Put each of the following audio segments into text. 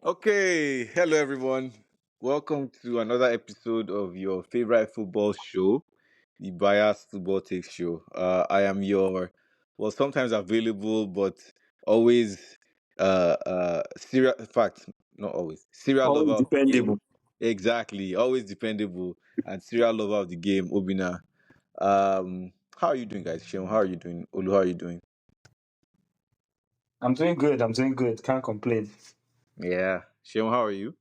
Okay, hello everyone. Welcome to another episode of your favorite football show, the Bias Football Takes Show. I am your, well, sometimes available, but always, serial. In fact, not always serial lover Always of the game. dependable. Exactly, always dependable and serial lover of the game. Obina. How are you doing, guys? Sheon, how are you doing? Olu, how are you doing? I'm doing good. I'm doing good. Can't complain. Yeah, Sheon, how are you?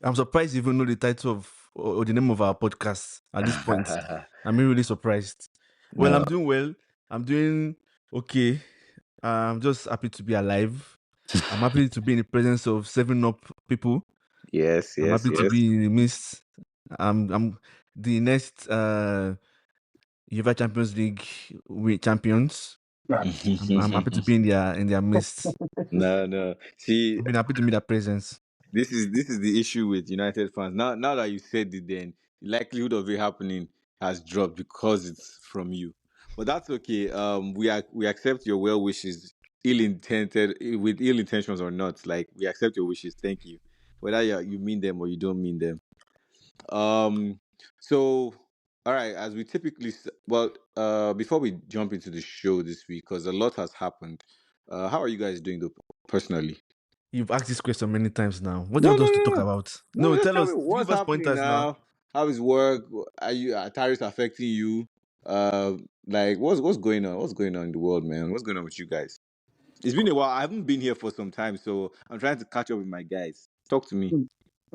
I'm surprised you even know the title of or the name of our podcast at this point. I'm really surprised. Well, No. I'm doing well. I'm doing okay. I'm just happy to be alive. I'm happy to be in the presence of 7 up people. Yes, I'm yes, happy to yes. be in the midst. I'm the next UEFA Champions League champions. I'm happy to be in their midst. No, no. See, I've been happy to meet their presence. this is the issue with United fans. Now that you said it, then the likelihood of it happening has dropped because it's from you. But that's okay. We accept your well wishes, ill intended with ill intentions or not. Like we accept your wishes. Thank you. Whether you mean them or you don't mean them. Um. So, all right. As we typically, before we jump into the show this week, because a lot has happened. How are you guys doing, though, personally? You've asked this question many times now. What do you No, want no, us to no, talk no. about? No, No, just tell tell me us. what's Give us happening pointers now. now. How is work? Are tariffs affecting you? Like what's going on? What's going on in the world, man? What's going on with you guys? It's been a while. I haven't been here for some time, so I'm trying to catch up with my guys. Talk to me.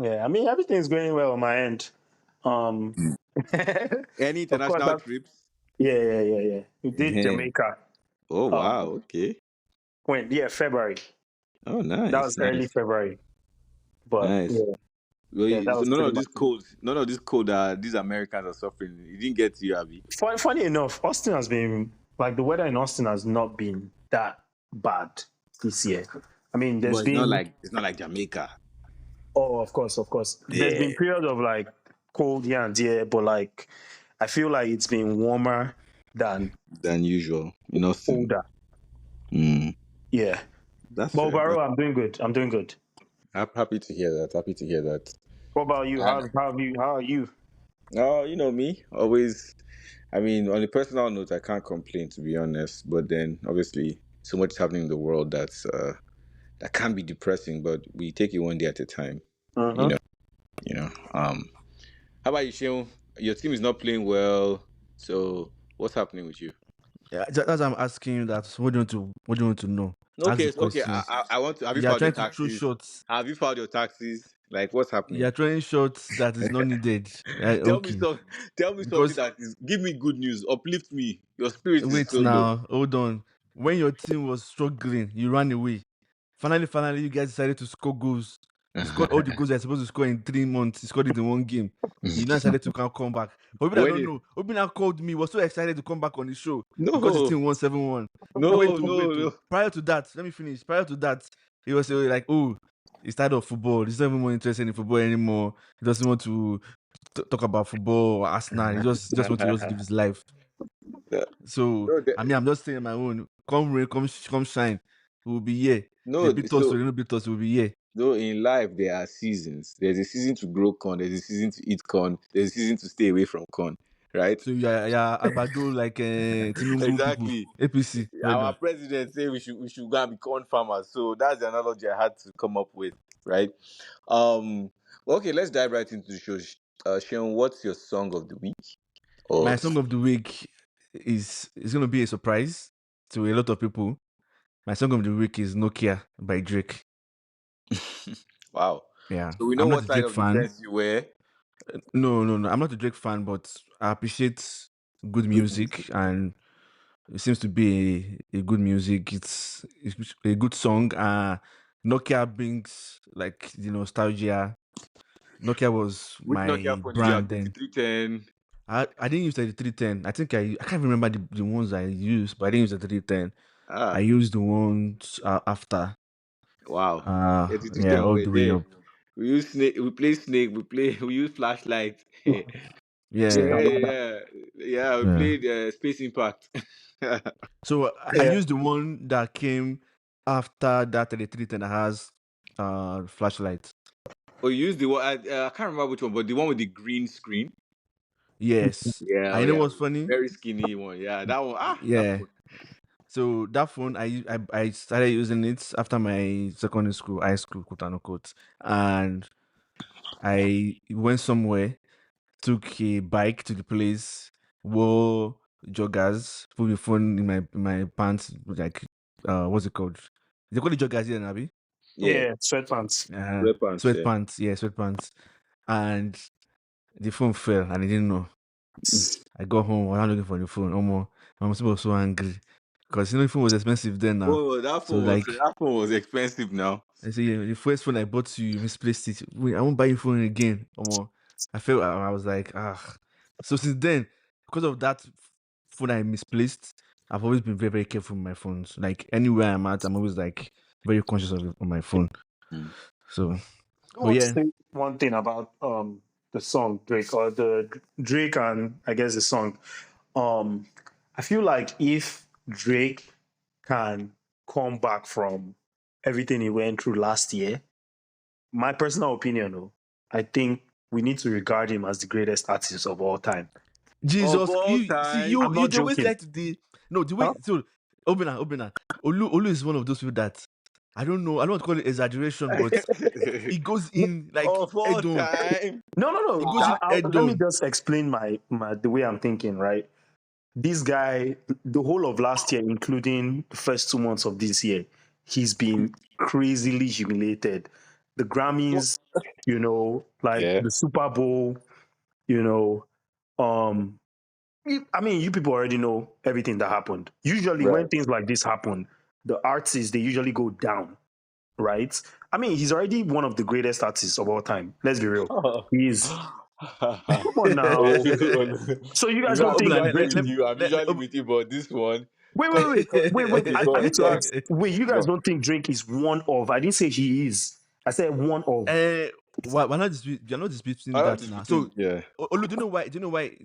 Yeah, I mean everything's going well on my end. Um, Any of course, international trips? yeah. We did Yeah. Jamaica. Oh wow. Um, Okay. February. Oh That nice, was early nice, February. But nice. Well, yeah, that so was pretty much it. none of this cold that these Americans are suffering. It didn't get to you, Abby. Funny enough, Austin has been like the weather in Austin has not been that bad this year. I mean, there's But it's not been like Jamaica. of course, there's been Yeah. periods of like cold here and there, but like I feel like it's been warmer than Than usual. In Austin. colder. Mm, Yeah. that's But fair. overall, I'm doing good. I'm doing good. Happy to hear that. Happy to hear that. What about you? Uh, How are you? oh, you know me. Always. I mean, on a personal note, I can't complain to be honest. But then, obviously, so much is happening in the world that can be depressing. But we take it one day at a time. You Uh-huh. know. You know. How about you, Sheon? Your team is not playing well. So, what's happening with you? Yeah, that's why I'm asking you that. What do you want to know? Ask the Okay. question. I want to. Have you You are filed your trying to throw taxes? shots. Have you filed your taxes? Like, what's You happening? are throwing shots that is not needed. tell me Okay. some. Tell me something Because that is. Give me good news. Uplift me. Your spirit is wait so low. now, hold on. When your team was struggling, you ran away. Finally, you guys decided to score goals. You scored all the goals you're supposed to score in 3 months. You scored it in one game. You now decided to come back. For people that when don't it know, Obina called me, was so excited to come back on the show because his no team won 7-1. no no no. Prior to that, let me finish. Prior to that, he was like, oh, he's tired of football. He's not even more interested in football anymore. He doesn't want to talk about football or Arsenal. He just want to just live his life. So, no, I mean, I'm just saying my own. Come rain, come shine. We'll be here. They no. beat us, so So they don't beat us. We'll be here. no, in life there are seasons. There's a season to grow corn. There's a season to eat corn. There's a season to stay away from corn. Right? So yeah, Agbado like Tinubu people, Exactly. APC. Well Our done. president say we should go and be corn farmers. So that's the analogy I had to come up with. Right? Well, okay, let's dive right into the show. Sean, what's your song of the week? My Or song of the week is gonna be a surprise to a lot of people. My song of the week is Nokia by Drake. wow. Yeah, So we know I'm not what a side Drake of the fan. fence you were. No, I'm not a Drake fan, but I appreciate good Good music, music. and it seems to be a good music. It's a good song. Nokia brings like the nostalgia. Nokia was Which Nokia my phone did you have? brand then. 3310. I didn't use the 310. I think I can't remember the ones I used, but I didn't use the 310. I Ah, used the ones after. wow. Yeah, 3310 all were the way there. up. We use snake. We play snake. We use flashlight. yeah, Yeah, yeah. We yeah. played Space Impact. So I Yeah. used the one that came after that 310 that has flashlight. Oh, you used the one. I can't remember which one, but the one with the green screen. Yes. Yeah, oh I know yeah, what's funny. very skinny one. Yeah, that one. That Yeah. phone. So that phone, I started using it after my secondary school, high school, quote unquote, and I went somewhere, took a bike to the place, wore joggers, put the phone in my pants, like what's it called? They call it joggers here, Nabi. Yeah, Yeah, sweatpants. sweatpants. Yeah. Sweatpants, yeah, sweatpants, and the phone fell, and I didn't know. I got home, I was looking for the phone. My mom was so angry because the phone was expensive then now. Oh, So like, that phone was expensive now. I say the first phone I bought you misplaced it. Wait, I won't buy your phone again. I felt I was like, ah. So since then, because of that phone I misplaced, I've always been very, very careful with my phones. Like anywhere I'm at, I'm always like very conscious of my phone. Mm. So, I but want to yeah, say one thing about the song Drake, or the Drake and I guess the song. I feel like if Drake can come back from everything he went through last year, my personal opinion, though, I think we need to regard him as the greatest artist of all time. Of Jesus, all you see, time. I'm you not the always joking. like to no the Huh? way so Obina. Olu is one of those people that I don't know. I don't want to call it exaggeration, but he goes in like Of all head on. time. No. He goes in head Let me on. just explain my the way I'm thinking. Right, this guy, the whole of last year, including the first 2 months of this year, he's been crazily humiliated. The Grammys, like Yeah. the Super Bowl, you know, I mean, you people already know everything that happened. Usually, when Right. things like this happen, the artists they usually go down, right? I mean, he's already one of the greatest artists of all time. Let's be real. He's come on now. So you guys So don't think Obina, Usually Drake with is you. I'm usually with you, but this one. wait. I need to Go, ask. Wait, you guys go. don't think Drake is one of? I didn't say he is. I said one of. we're not you're not disputing I don't that now. So disputing. Yeah. Olu, do you know why? Do you know why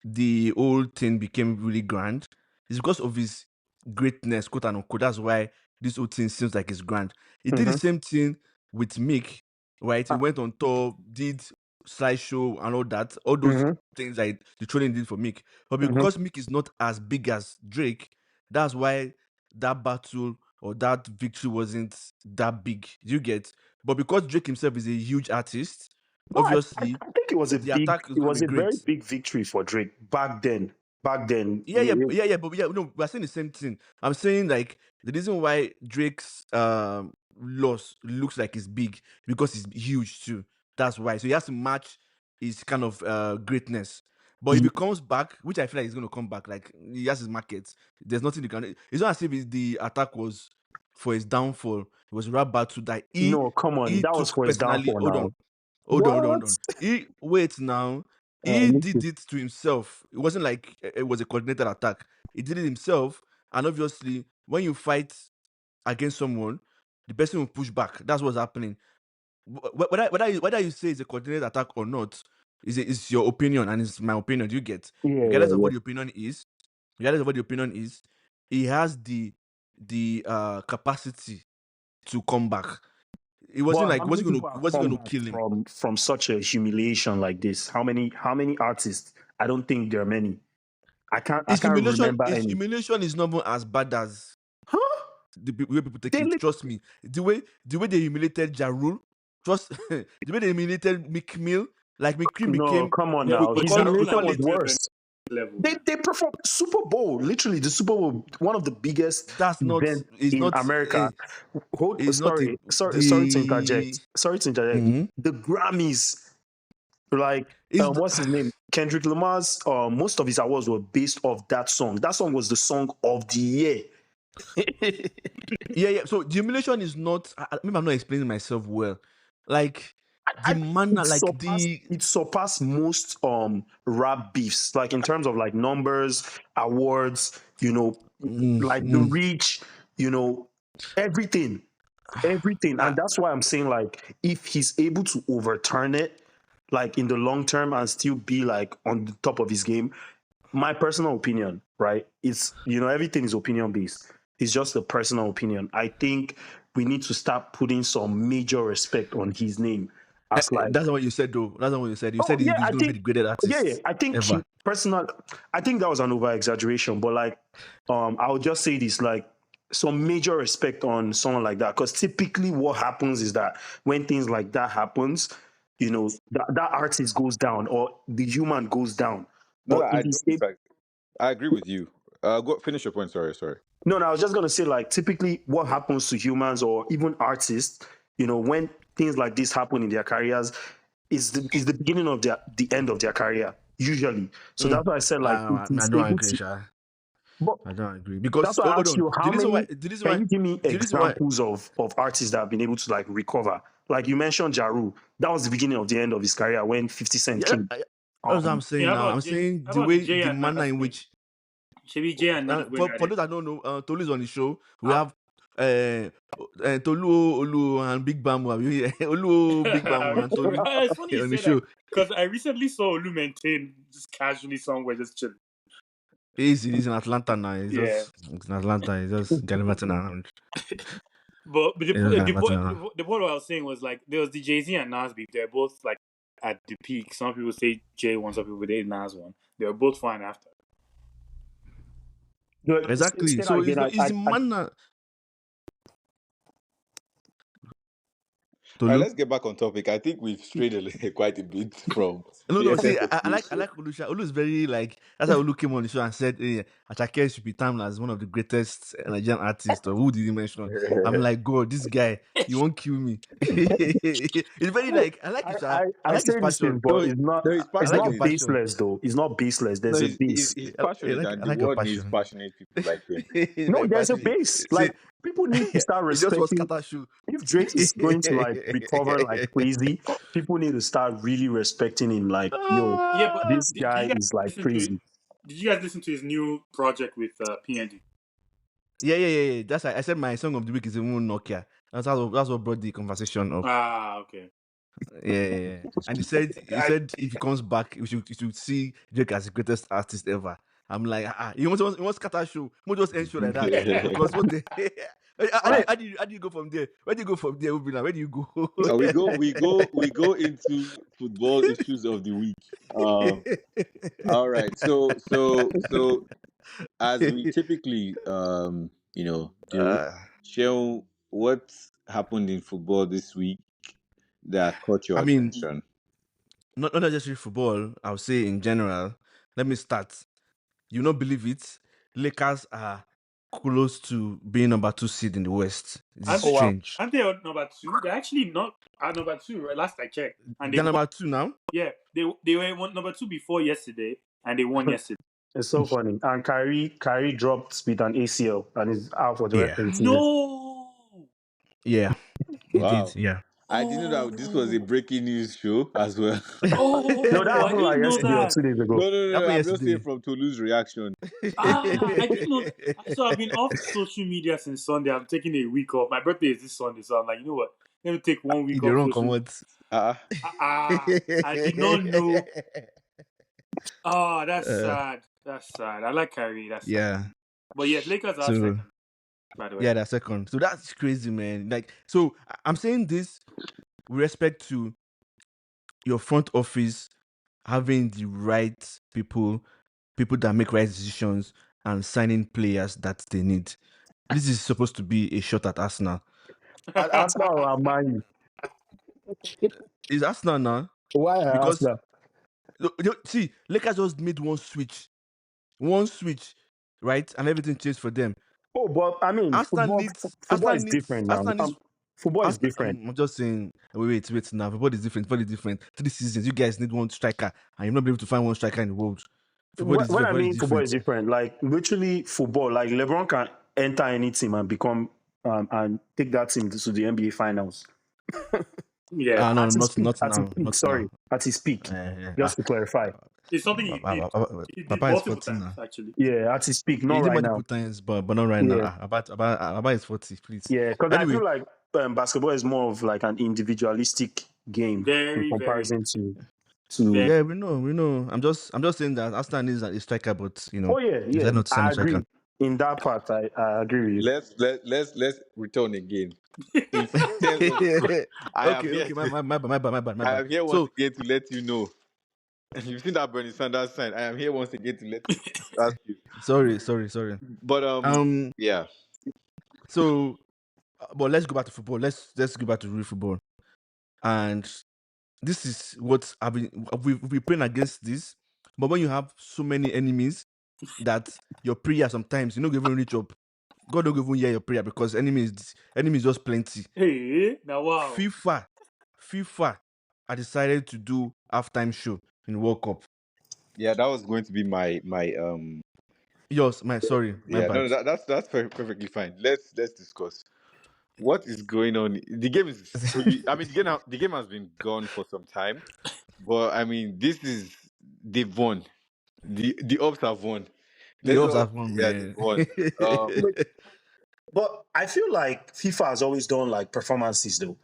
the whole thing became really grand? It's because of his greatness, quote unquote. That's why this whole thing seems like it's grand. He did the Mm-hmm. same thing with Mick, right? He went on tour, did slideshow and all that, all those Mm-hmm. things like the training did for Mick. But Mm-hmm. because Mick is not as big as Drake, that's why that battle or that victory wasn't that big. You get? But because Drake himself is a huge artist, No, obviously I think the attack is it going to was be a great. very big victory for Drake back then. Back then, But yeah, no, we're saying the same thing. I'm saying like the reason why Drake's loss looks like it's big because he's huge too. That's why. So he has to match his kind of greatness. But if he comes back, which I feel like he's going to come back, like he has his markets. There's nothing you can. It's not as if the attack was for his downfall. It was rap battle that no, come on, he that was took for his personally. downfall. Hold Now, on, what? He wait now. I He missed did it. it to himself. It wasn't like it was a coordinated attack. He did it himself. And obviously, when you fight against someone, the person will push back. That's what's happening. Whether you say it's a coordinated attack or not, is your opinion and it's my opinion. You get regardless of Yeah. what the opinion is. Regardless of what the opinion is, he has the capacity to come back. It wasn't But like how many people it have wasn't come gonna back kill him. from such a humiliation like this? How many artists? I don't think there are many. I can't remember His any. humiliation is not even as bad as Huh? the way people take They it. li- Trust me. The way they humiliated Ja Rule, trust the way they humiliated Mick Mill, like McCream no, became come on Yeah, now. we His call humiliation it was worse. level. They performed Super Bowl, literally the Super Bowl, one of the biggest that's not events is in not America. is not a Sorry to the interject. Sorry to interject. Mhm. The Grammys, like is what's his name? Kendrick Lamar's. Most of his awards were based off that song. That song was the song of the year. yeah. So the humiliation is not. Maybe I'm not explaining myself well. Like the I manner, like it surpassed most rap beefs, like in terms of like numbers, awards, like the mm. reach, everything. And that's why I'm saying, like, if he's able to overturn it, like in the long term, and still be like on the top of his game, my personal opinion, right? It's everything is opinion based. It's just a personal opinion. I think we need to start putting some major respect on his name. As like, that's not what you said, though. That's not what you said. You said he's going to be the greatest artist. I think ever. I think that was an over exaggeration, but like, I'll just say this, like, some major respect on someone like that, because typically what happens is that when things like that happens, you know, that artist goes down or the human goes down. No, But I agree with you. Go finish your point. Sorry. No, I was just gonna say, like, typically what happens to humans or even artists, you know, when things like this happen in their careers, is the beginning of the end of their career usually. So that's why I said, like, I don't agree, Sha. But I don't agree, because that's why I asked you, how many? Can you give me the reason why- examples of artists that have been able to like recover? Like you mentioned, Jaru. That was the beginning of the end of his career when 50 Cent came. That's what I'm saying now. I'm saying the manner in which. Maybe Jay and For those that don't know, Tolu is on the show. We have Tolu, Olu, and Big Bam. Olu, Big Bam, and Tolu It's funny on you the say show. because I recently saw Olu maintain just casually somewhere, just chilling. He's in Atlanta now. He's in Atlanta. He's just gallivanting around. But the point I was saying was, like, there was the Jay-Z and Nas beef. They're both like at the peak. Some people say Jay won, some people say Nas won. They were both fine after. No, Exactly. So it's the manner. Let's get back on topic. I think we've strayed quite a bit from. No. See, I like Olusha. Olu is very, like, that's how Olu came on the show and said, Achake should be timed as one of the greatest Nigerian artists. Or who did he mention? I'm like, God, this guy, you won't kill me. It's very, like, I like it. I like his passion, but it's not baseless though. It's not baseless. There's a base. He's passionate, and the world needs passionate people like him. No, there's a base. Like, people need to start respecting. If Drake is going to like recover like crazy, people need to start really respecting him. Like, but this guy is like crazy. Did you guys listen to his new project with PND? Yeah. That's I said my song of the week is the one Nokia. That's what brought the conversation up. Okay. Yeah. And he said if he comes back, we should see Drake as the greatest artist ever. I'm like, he wants scatter show. He just end show like that. Because what the how do you go from there? Where do you go from there, Ubina? Where do you go? we go into football issues of the week. All right. So as we typically share what happened in football this week that caught your attention. Not necessarily football, I would say in general. Let me start. You not believe it? Lakers are close to being number 2 seed in the West. It's strange. Aren't they number 2? They're actually not at number 2, right? Last I checked. And they're number 2 now? Yeah. They were number 2 before yesterday, and they won yesterday. It's so funny. And Kyrie dropped with an ACL and is out for the rest of the season. No! Yeah. Wow. Did, yeah. I didn't know that this was a breaking news show as well. No, that happened like yesterday or 2 days ago. No. I'm just saying from Tolu's reaction. I didn't know. So I've been off social media since Sunday. I'm taking a week off. My birthday is this Sunday, so I'm like, you know what? Let me take 1 week off. I did not know. Oh, that's sad. That's sad. I like Kyrie. That's sad. But yes, Lakers are second, by the way. Yeah, they're second. So that's crazy, man. Like, so I'm saying this with respect to your front office having the right people that make right decisions and signing players that they need. This is supposed to be a shot at Arsenal. At Arsenal or Man U? Is Arsenal now? Why Arsenal? See, Lakers just made one switch, right, and everything changed for them. Oh, but I mean, football is different now. Football is different. I'm just saying. Wait now. Football is different. 3 seasons. You guys need one striker, and you're not able to find one striker in the world. Football is different. Like, literally, football. Like, LeBron can enter any team and become and take that team to the NBA Finals. Yeah, no, not now. Sorry, at his peak. Just to clarify. It's something he did multiple times, actually. Yeah, at his peak, not right now. Times, but not right now. About his 40, please. Yeah, because I feel like basketball is more of like an individualistic game in comparison to. Yeah, we know. I'm just saying that Arsenal is a striker, but Oh yeah. I agree. In that part, I agree with you. Let's return again. In terms of I am here. Okay, my bad. I am here once So again to let you know. And you've seen that Bernie Sanders sign. I am here once again to ask you. sorry. But yeah. So, but let's go back to football. Let's go back to real football. And this is what we've been playing against this. But when you have so many enemies that your prayer sometimes you don't even reach up. God don't even hear your prayer because enemies just plenty. Hey, now wow. FIFA, I decided to do halftime show in World Cup. Yeah, that was going to be my Yours, my bad. No, that's perfectly fine. Let's discuss what is going on. The game is pretty. I mean, the game has been gone for some time, but I mean, they've won. The Ops have won. The Ops have won, man. They've won. But I feel like FIFA has always done like performances though.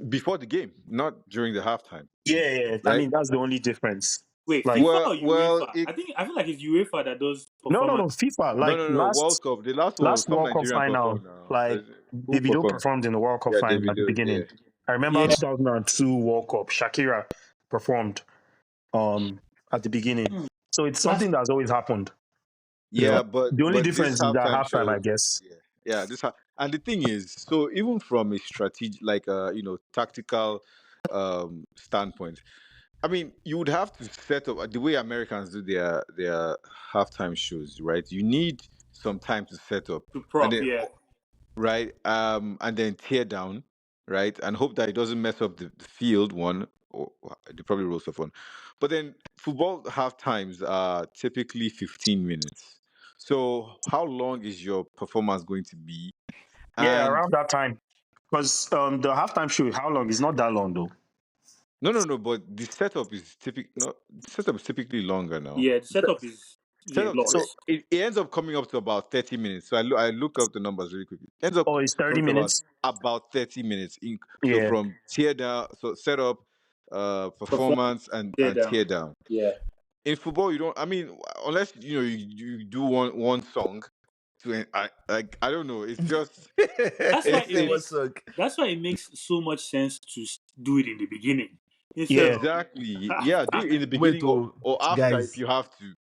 Before the game, not during the halftime. Yeah. Right? I mean, that's the only difference. Wait, like, FIFA or UEFA? I feel like it's UEFA that does performance. No, FIFA. Like no. World Cup. The last one was some World Cup Nigerian final. Like Davido performed in the World Cup final at the beginning. Yeah. I remember 2002 World Cup. Shakira performed at the beginning. So it's something that's always happened. Yeah, but the only difference is that halftime, I guess. Yeah. And the thing is, so even from a strategic, like tactical standpoint, I mean, you would have to set up the way Americans do their halftime shows, right? You need some time to set up, to prop, right? And then tear down, right, and hope that it doesn't mess up the field one, or they probably roll stuff on. But then football half times are typically 15 minutes. So how long is your performance going to be? Yeah, around that time. Because the halftime show, how long? It's not that long though. No. But the setup is typically longer now. Yeah, the setup is so it ends up coming up to about 30 minutes. So I look up the numbers really quickly. It ends up it's 30 minutes. About 30 minutes. So from tear down, so setup, performance, and tear down. Yeah. In football, you don't. I mean, unless you do one song. I don't know. It's just that's why it makes so much sense to do it in the beginning. Exactly. Yeah, do it in the beginning or after guys, if you have to.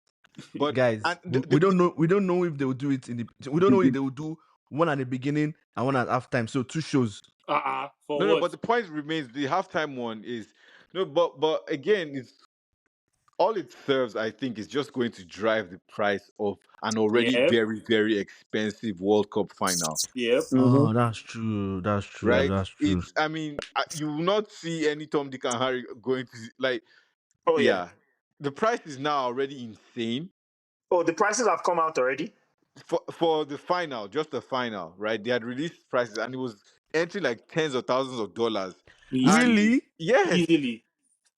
But guys, we don't know if they will do it we don't know if they will do one at the beginning and one at halftime. So 2 shows. No, but the point remains the halftime one is but again, it's all it serves, I think, is just going to drive the price of an already very, very expensive World Cup final. Yep. Oh, that's true. Right? That's true. I mean, you will not see any Tom, Dick, and Harry going to like. Oh yeah. The price is now already insane. Oh, the prices have come out already? For the final, just the final, right? They had released prices and it was entering like tens of thousands of dollars. Really? Yes. Easily.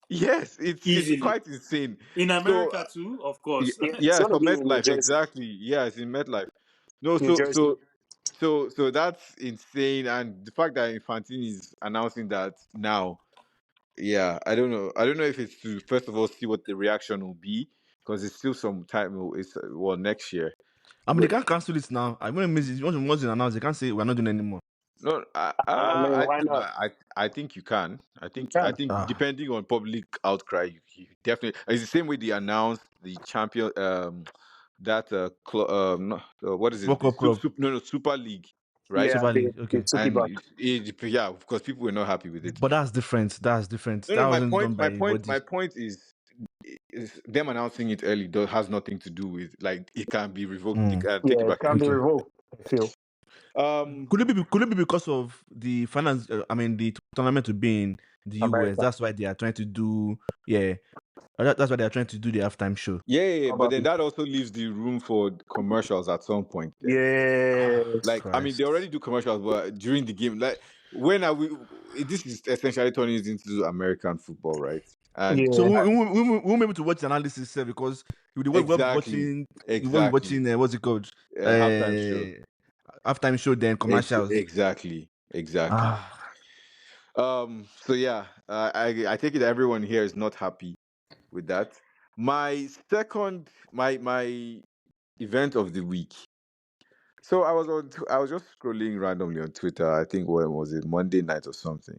Yes, it's quite insane. In America too, of course. Yeah, for MetLife, exactly. Yeah, it's in MetLife. No, so that's insane. And the fact that Infantino is announcing that now, yeah, I don't know if it's to first of all see what the reaction will be, because it's still some time. It's next year. I mean, they can't cancel it now. I mean, once it's announced, they can't say we're not doing anymore. No, why not? I think you can. I think depending on public outcry, you definitely. It's the same way they announced the champion. What is it? World Cup Club. Super League, right? Yeah, Super League. Okay. And because people were not happy with it. But that's different. No, my point is them announcing it early has nothing to do with like it can be revoked. Take it back. It can be revoked. I feel. Could it be because of the finance? The tournament to be in the US. That's why they are trying to do. Yeah, that's why they are trying to do the halftime show. Yeah, but then that also leaves the room for commercials at some point. Then. Yeah, like Christ. I mean, they already do commercials, but during the game, like when are we? This is essentially turning it into American football, right? And so we won't be able to watch the analysis because we will be watching. What's it called? Halftime show, then commercials. Exactly. So yeah, I take it everyone here is not happy with that. My second, my event of the week So I was just scrolling randomly on Twitter. I think when was it, Monday night or something,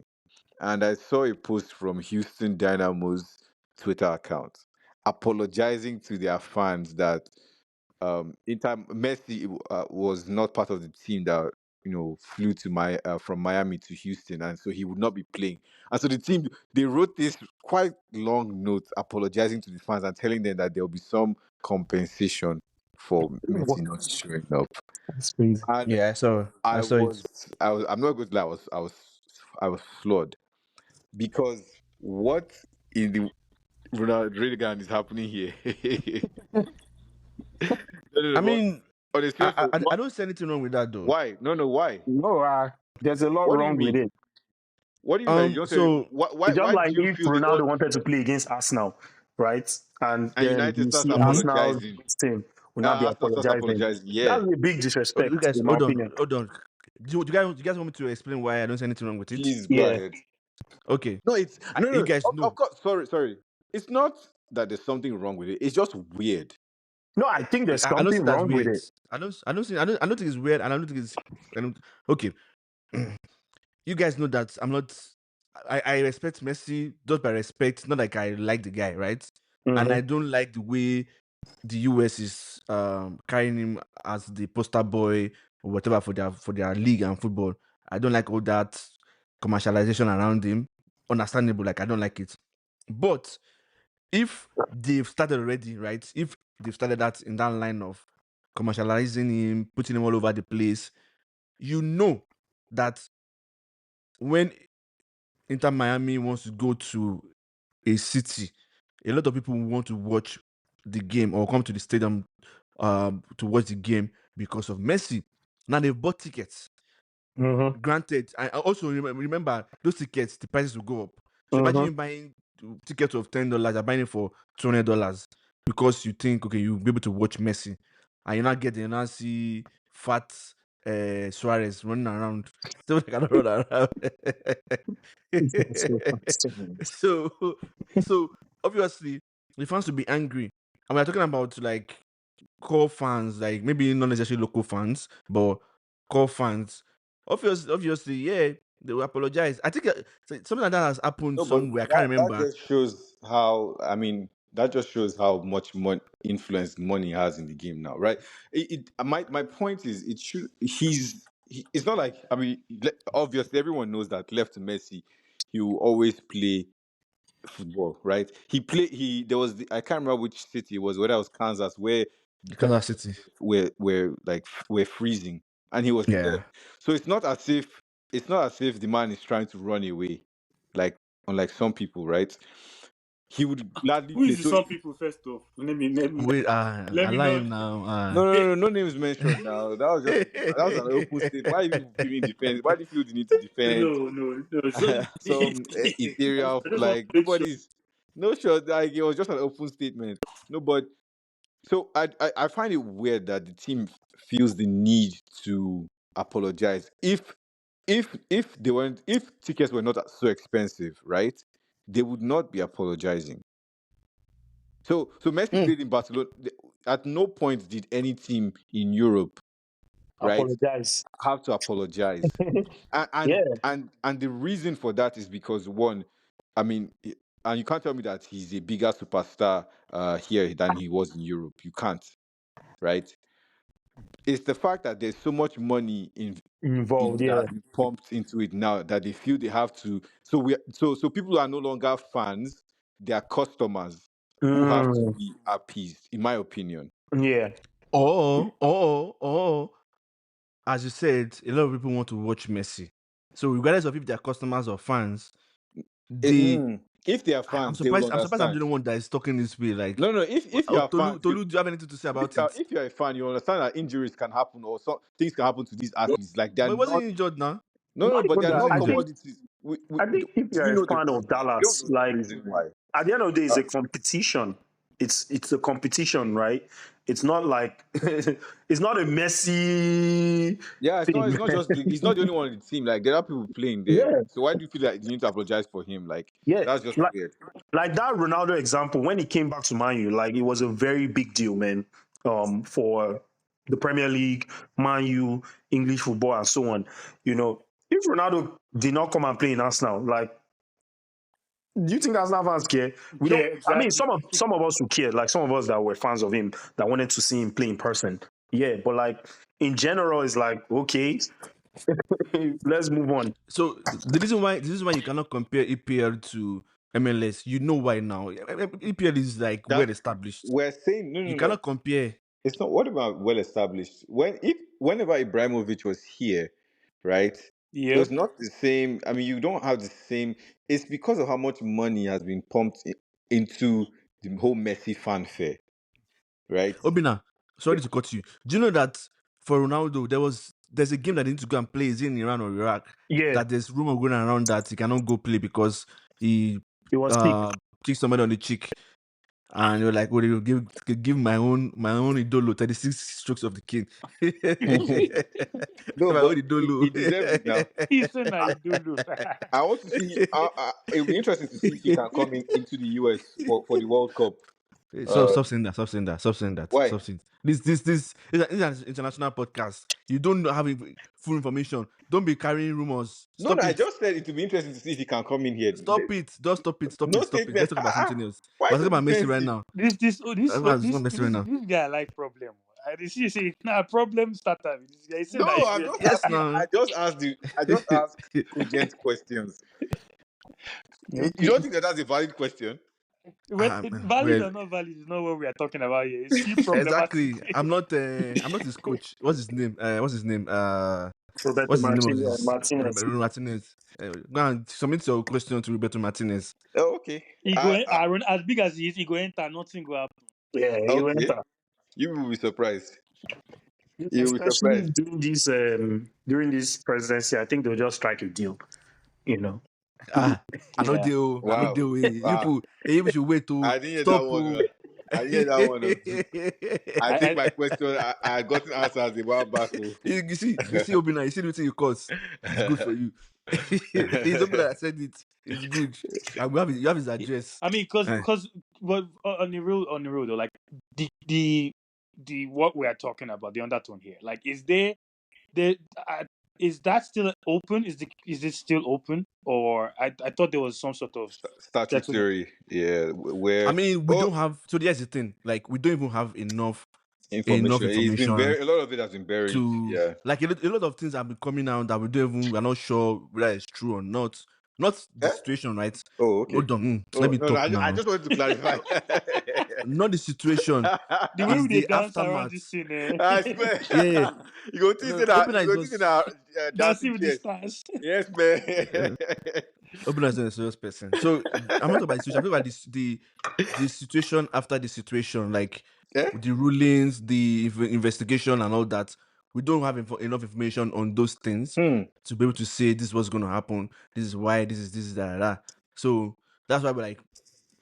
and I saw a post from Houston Dynamo's Twitter account apologizing to their fans that Messi was not part of the team that flew to from Miami to Houston, and so he would not be playing. And so the team, they wrote this quite long note apologizing to the fans and telling them that there will be some compensation for Messi not showing up. That's crazy. And Yeah, I saw it. I'm not going to lie, I was floored because what in the Ronald Reagan is happening here? I mean, on a serious note, I don't see anything wrong with that though. why? No, why? No, there's a lot wrong with it. What do you mean that you don't so why it's just do like you if feel Ronaldo wanted to play against Arsenal, right? And then United you starts see Arsenal's apologizing? team will not be Arsenal starts apologizing. apologizing. Yeah. That's a big you disrespect, guys, in my opinion. hold on. Do you guys want me to explain why I don't see anything wrong with it? Please go ahead. Okay. No, it's no. You guys know. Of course, sorry. It's not that there's something wrong with it. It's just weird. No, I think there's I don't something think that's wrong with weird. it. I don't think it's weird. And I don't think it's okay. You guys know that I'm not. I respect Messi just by respect, not like I like the guy, right? Mm-hmm. And I don't like the way the US is carrying him as the poster boy or whatever for their league and football. I don't like all that commercialization around him. Understandable, like I don't like it. But if they've started already, right? If they've started that in that line of commercializing him, putting him all over the place, you know that when Inter Miami wants to go to a city, a lot of people want to watch the game or come to the stadium to watch the game because of Messi. Now they've bought tickets. Mm-hmm. Granted, I also remember those tickets, the prices will go up. So imagine you buying tickets of $10, you're buying it for $200 because you think, okay, you'll be able to watch Messi. And you're not getting, you now see fat Suarez running around. Still cannot run around. So obviously the fans will be angry. And we're talking about like core fans, like maybe not necessarily local fans, but core fans. Obviously, yeah, they will apologize. I think something like that has happened somewhere. I can't remember. That just shows how. I mean, that just shows how much influence money has in the game now, right? My point is, it should. It's not like, I mean, obviously everyone knows that left to Messi, he will always play football, right? There was I can't remember which city it was, whether it was Kansas, where Kansas City we're freezing, and he was there. So it's not as if the man is trying to run away, like unlike some people, right? He would gladly Who play. is some people first off? Let me wait, let me allow know. him now. No names mentioned now. That was an open state. Why are you feeling defense? Why do you feel the need to defend? No. So, Some ethereal, like nobody's no sure. Like it was just an open statement. No, but so I find it weird that the team feels the need to apologize. If they weren't, if tickets were not so expensive, right, they would not be apologizing. So Messi played in Barcelona. At no point did any team in Europe, right, Apologize. have to apologize. and the reason for that is because, one, I mean, and you can't tell me that he's a bigger superstar here than he was in Europe. You can't, right? It's the fact that there's so much money Involved, that yeah. has been pumped into it now that they feel they have to. So people are no longer fans; they are customers who have to be appeased, in my opinion. Yeah. Or as you said, a lot of people want to watch Messi. So regardless of if they're customers or fans, if they are fans, I'm surprised I'm the only one that is talking this way. Like, no. If you are Tolu, fans, do you have anything to say about it? if you're a fan, you understand that injuries can happen or things can happen to these athletes. Like they're But it not. wasn't injured now. No, but they're not I think commodities. I think if Do you you're know a fan of Dallas, the like reason why? at the end of the day, it's a competition. It's a competition, right? It's not like it's not a Messi. Yeah, it's thing. not just he's not the only one on the team. Like there are people playing there. Yeah. So why do you feel like you need to apologize for him? Like that's just weird. Like that Ronaldo example, when he came back to Man U, like it was a very big deal, man. For the Premier League, Man U, English football, and so on. If Ronaldo did not come and play in Arsenal, like, do you think Arsenal fans care? We don't. Exactly. I mean, some of us who care, like some of us that were fans of him, that wanted to see him play in person. Yeah, but like in general, it's like, okay, let's move on. So the reason why you cannot compare EPL to MLS, you know why now? EPL is like well established. We're saying You cannot compare. It's not. What about well established? Whenever Ibrahimovic was here, right? It was not the same. I mean, you don't have the same. It's because of how much money has been pumped into the whole Messi fanfare, right? Obina, sorry to cut you. Do you know that for Ronaldo, there's a game that he needs to go and play? Is in Iran or Iraq? Yeah, That there's rumor going around that he cannot go play because he was kicked somebody on the cheek. And you're like, well, you give my own idolo 36 strokes of the king. No, my but own idolo. he deserves it now. He said idolo. I want to see. It'll be interesting to see if he can come into the US for the World Cup. Stop saying that. Why? Stop saying. This is an international podcast. You don't have full information. Don't be carrying rumors. No, I just said it would be interesting to see if he can come in here. Stop it. Just stop it. No Let's talk about something else. Why We're talking about Messi right now. This guy like problem. I see now problem starter. This guy no, I'm just asking. I just ask cogent questions. You don't think that's a valid question? Valid or not valid is not what we are talking about here. It's exactly. I'm not his coach. What's his name? Roberto Martinez. Go and submit your question to Roberto Martinez. Oh, okay. He go as big as he is, he go enter, nothing go happen. Yeah, he will enter. You will be surprised. Especially during this presidency, I think they'll just strike a deal. I know deal. Wow. I know deal. You should wait to I didn't hear stop. That one. I didn't hear that one. I think my question, I got an answer as a while back. You see, Obina, you see the thing you cause. It's good for you. It's Obina that said it. It's good. You have his address. I mean, because on the real though, like the what we are talking about, the undertone here, like is that still open? Is it still open? Or I thought there was some sort of statutory, where I mean we don't have. So here's the thing, like we don't even have enough information. It's been a lot of it has been buried. Like a lot of things have been coming out that we're not sure whether it's true or not. Not the situation, right? Oh, okay. Hold on. Let me talk now. I just wanted to clarify. Not the situation. The way they dance around this thing, I swear. Yeah. You go to see that. Dancing with the stars. Yes, man. Obina is a serious person. So I'm not about the situation. I'm talking about the situation after the situation, like the rulings, the investigation, and all that. We don't have enough information on those things to be able to say this is what's going to happen. This is why. This is that. So that's why we're like,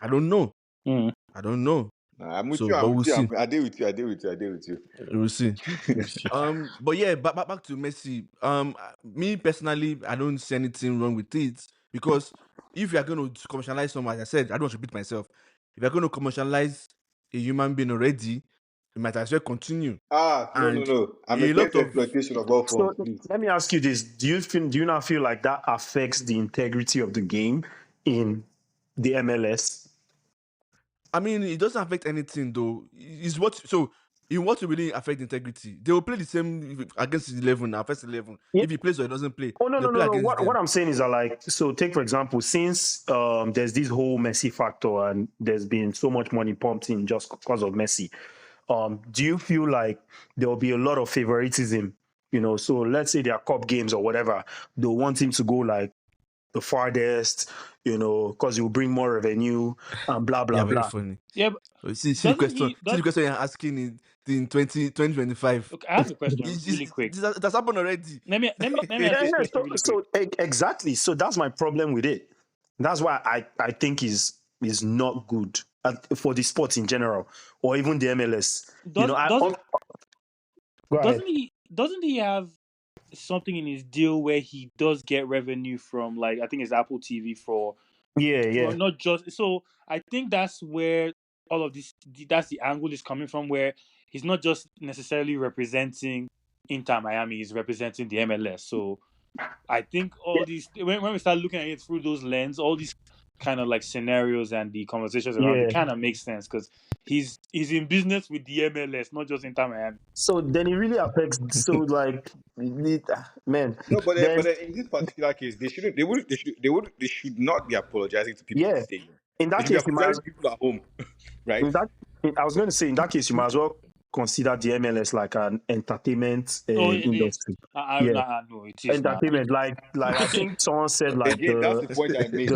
I don't know. I don't know. I'm with you. We'll see. I deal with you. We'll see. But yeah, back to Messi. Me personally, I don't see anything wrong with it, because if you are going to commercialize someone, as I said, I don't want to repeat myself. If you're going to commercialize a human being already, you might as well continue. No. I'm a lot of exploitation of all forms. So let me ask you this: do you not feel like that affects the integrity of the game in the MLS? I mean, it doesn't affect anything though. In what will really affect integrity? They will play the same against 11 now, first 11. Yeah. If he plays or he doesn't play. Oh, no. What I'm saying is that, like, so take for example, since there's this whole Messi factor and there's been so much money pumped in just because of Messi, do you feel like there will be a lot of favoritism? So let's say there are cup games or whatever, they'll want him to go like the farthest, because it will bring more revenue and blah blah blah. Funny. Yeah, but see the question you're asking in 2025. Look, I have a question really quick. That's happened already. Let me ask this question really quick. Exactly. So that's my problem with it. That's why I think is not good for the sport in general, or even the MLS. Doesn't he have something in his deal where he does get revenue from, like, I think it's Apple TV for not just, so I think that's where all of this, that's the angle is coming from, where he's not just necessarily representing Inter Miami, he's representing the MLS. So I think all these, when we start looking at it through those lens, all these kind of like scenarios and the conversations around it kind of makes sense because he's in business with the MLS, not just Inter Miami. So then it really affects. So like, man. No, but then in this particular case, they should not be apologizing to people in the stadium. In that case, you might people at home, right? I was going to say, in that case, you might as well consider the MLS like an entertainment industry. No, it is entertainment. Like I think someone said like that's the point I made.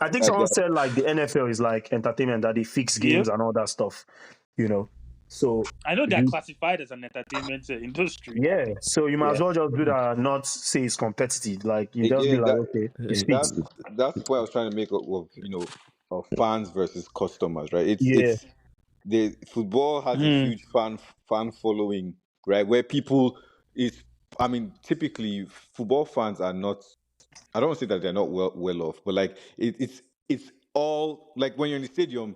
I think someone said like the NFL is like entertainment, that they fix games and all that stuff. You know, so I know they're classified as an entertainment industry. Yeah, so you might as well just do that and not say it's competitive. Like you just be like, okay, that's the point I was trying to make of of fans versus customers, right? It's the football has a huge fan following, right? Where people typically football fans are not. I don't want to say that they're not well off, but like it's all like when you're in the stadium,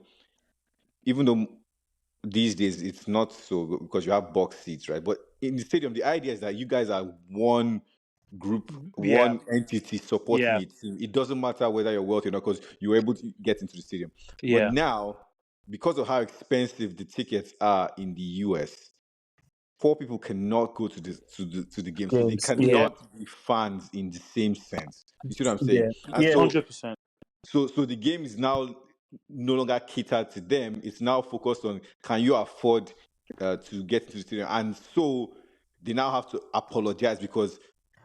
even though these days it's not so because you have box seats, right? But in the stadium, the idea is that you guys are one group, one entity supporting a team. It doesn't matter whether you're wealthy or not because you're able to get into the stadium. But now, because of how expensive the tickets are in the US, poor people cannot go to the game, so they cannot be fans in the same sense. You see what I'm saying? And 100%. So the game is now no longer catered to them. It's now focused on can you afford to get to the stadium, and so they now have to apologize because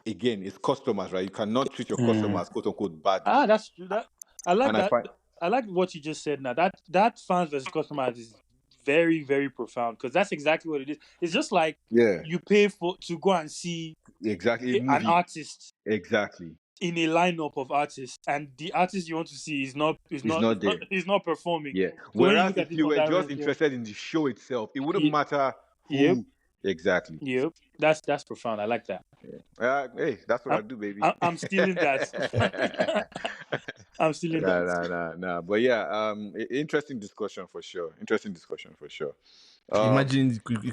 again it's customers, right? You cannot treat your customers quote unquote bad. That's true. I like that. I like what you just said. Now that fans versus customers is very, very profound because that's exactly what it is. It's just like you pay to go and see an artist in a lineup of artists, and the artist you want to see is not performing. Yeah. Whereas if you were just interested in the show itself, it wouldn't matter who exactly. Yep. That's profound. I like that. Yeah. Hey, that's what I do, baby. I'm stealing that. I'm stealing that. Nah. But yeah, interesting discussion for sure. Imagine the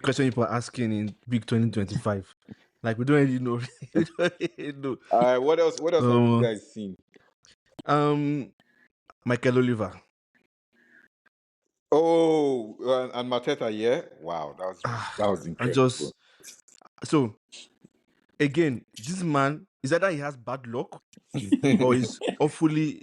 question people are asking in big 2025. Like we don't really know. All right, what else have you guys seen? Michael Oliver. Oh, and Mateta, yeah. Wow, that was incredible. So again, this man is either he has bad luck or he's awfully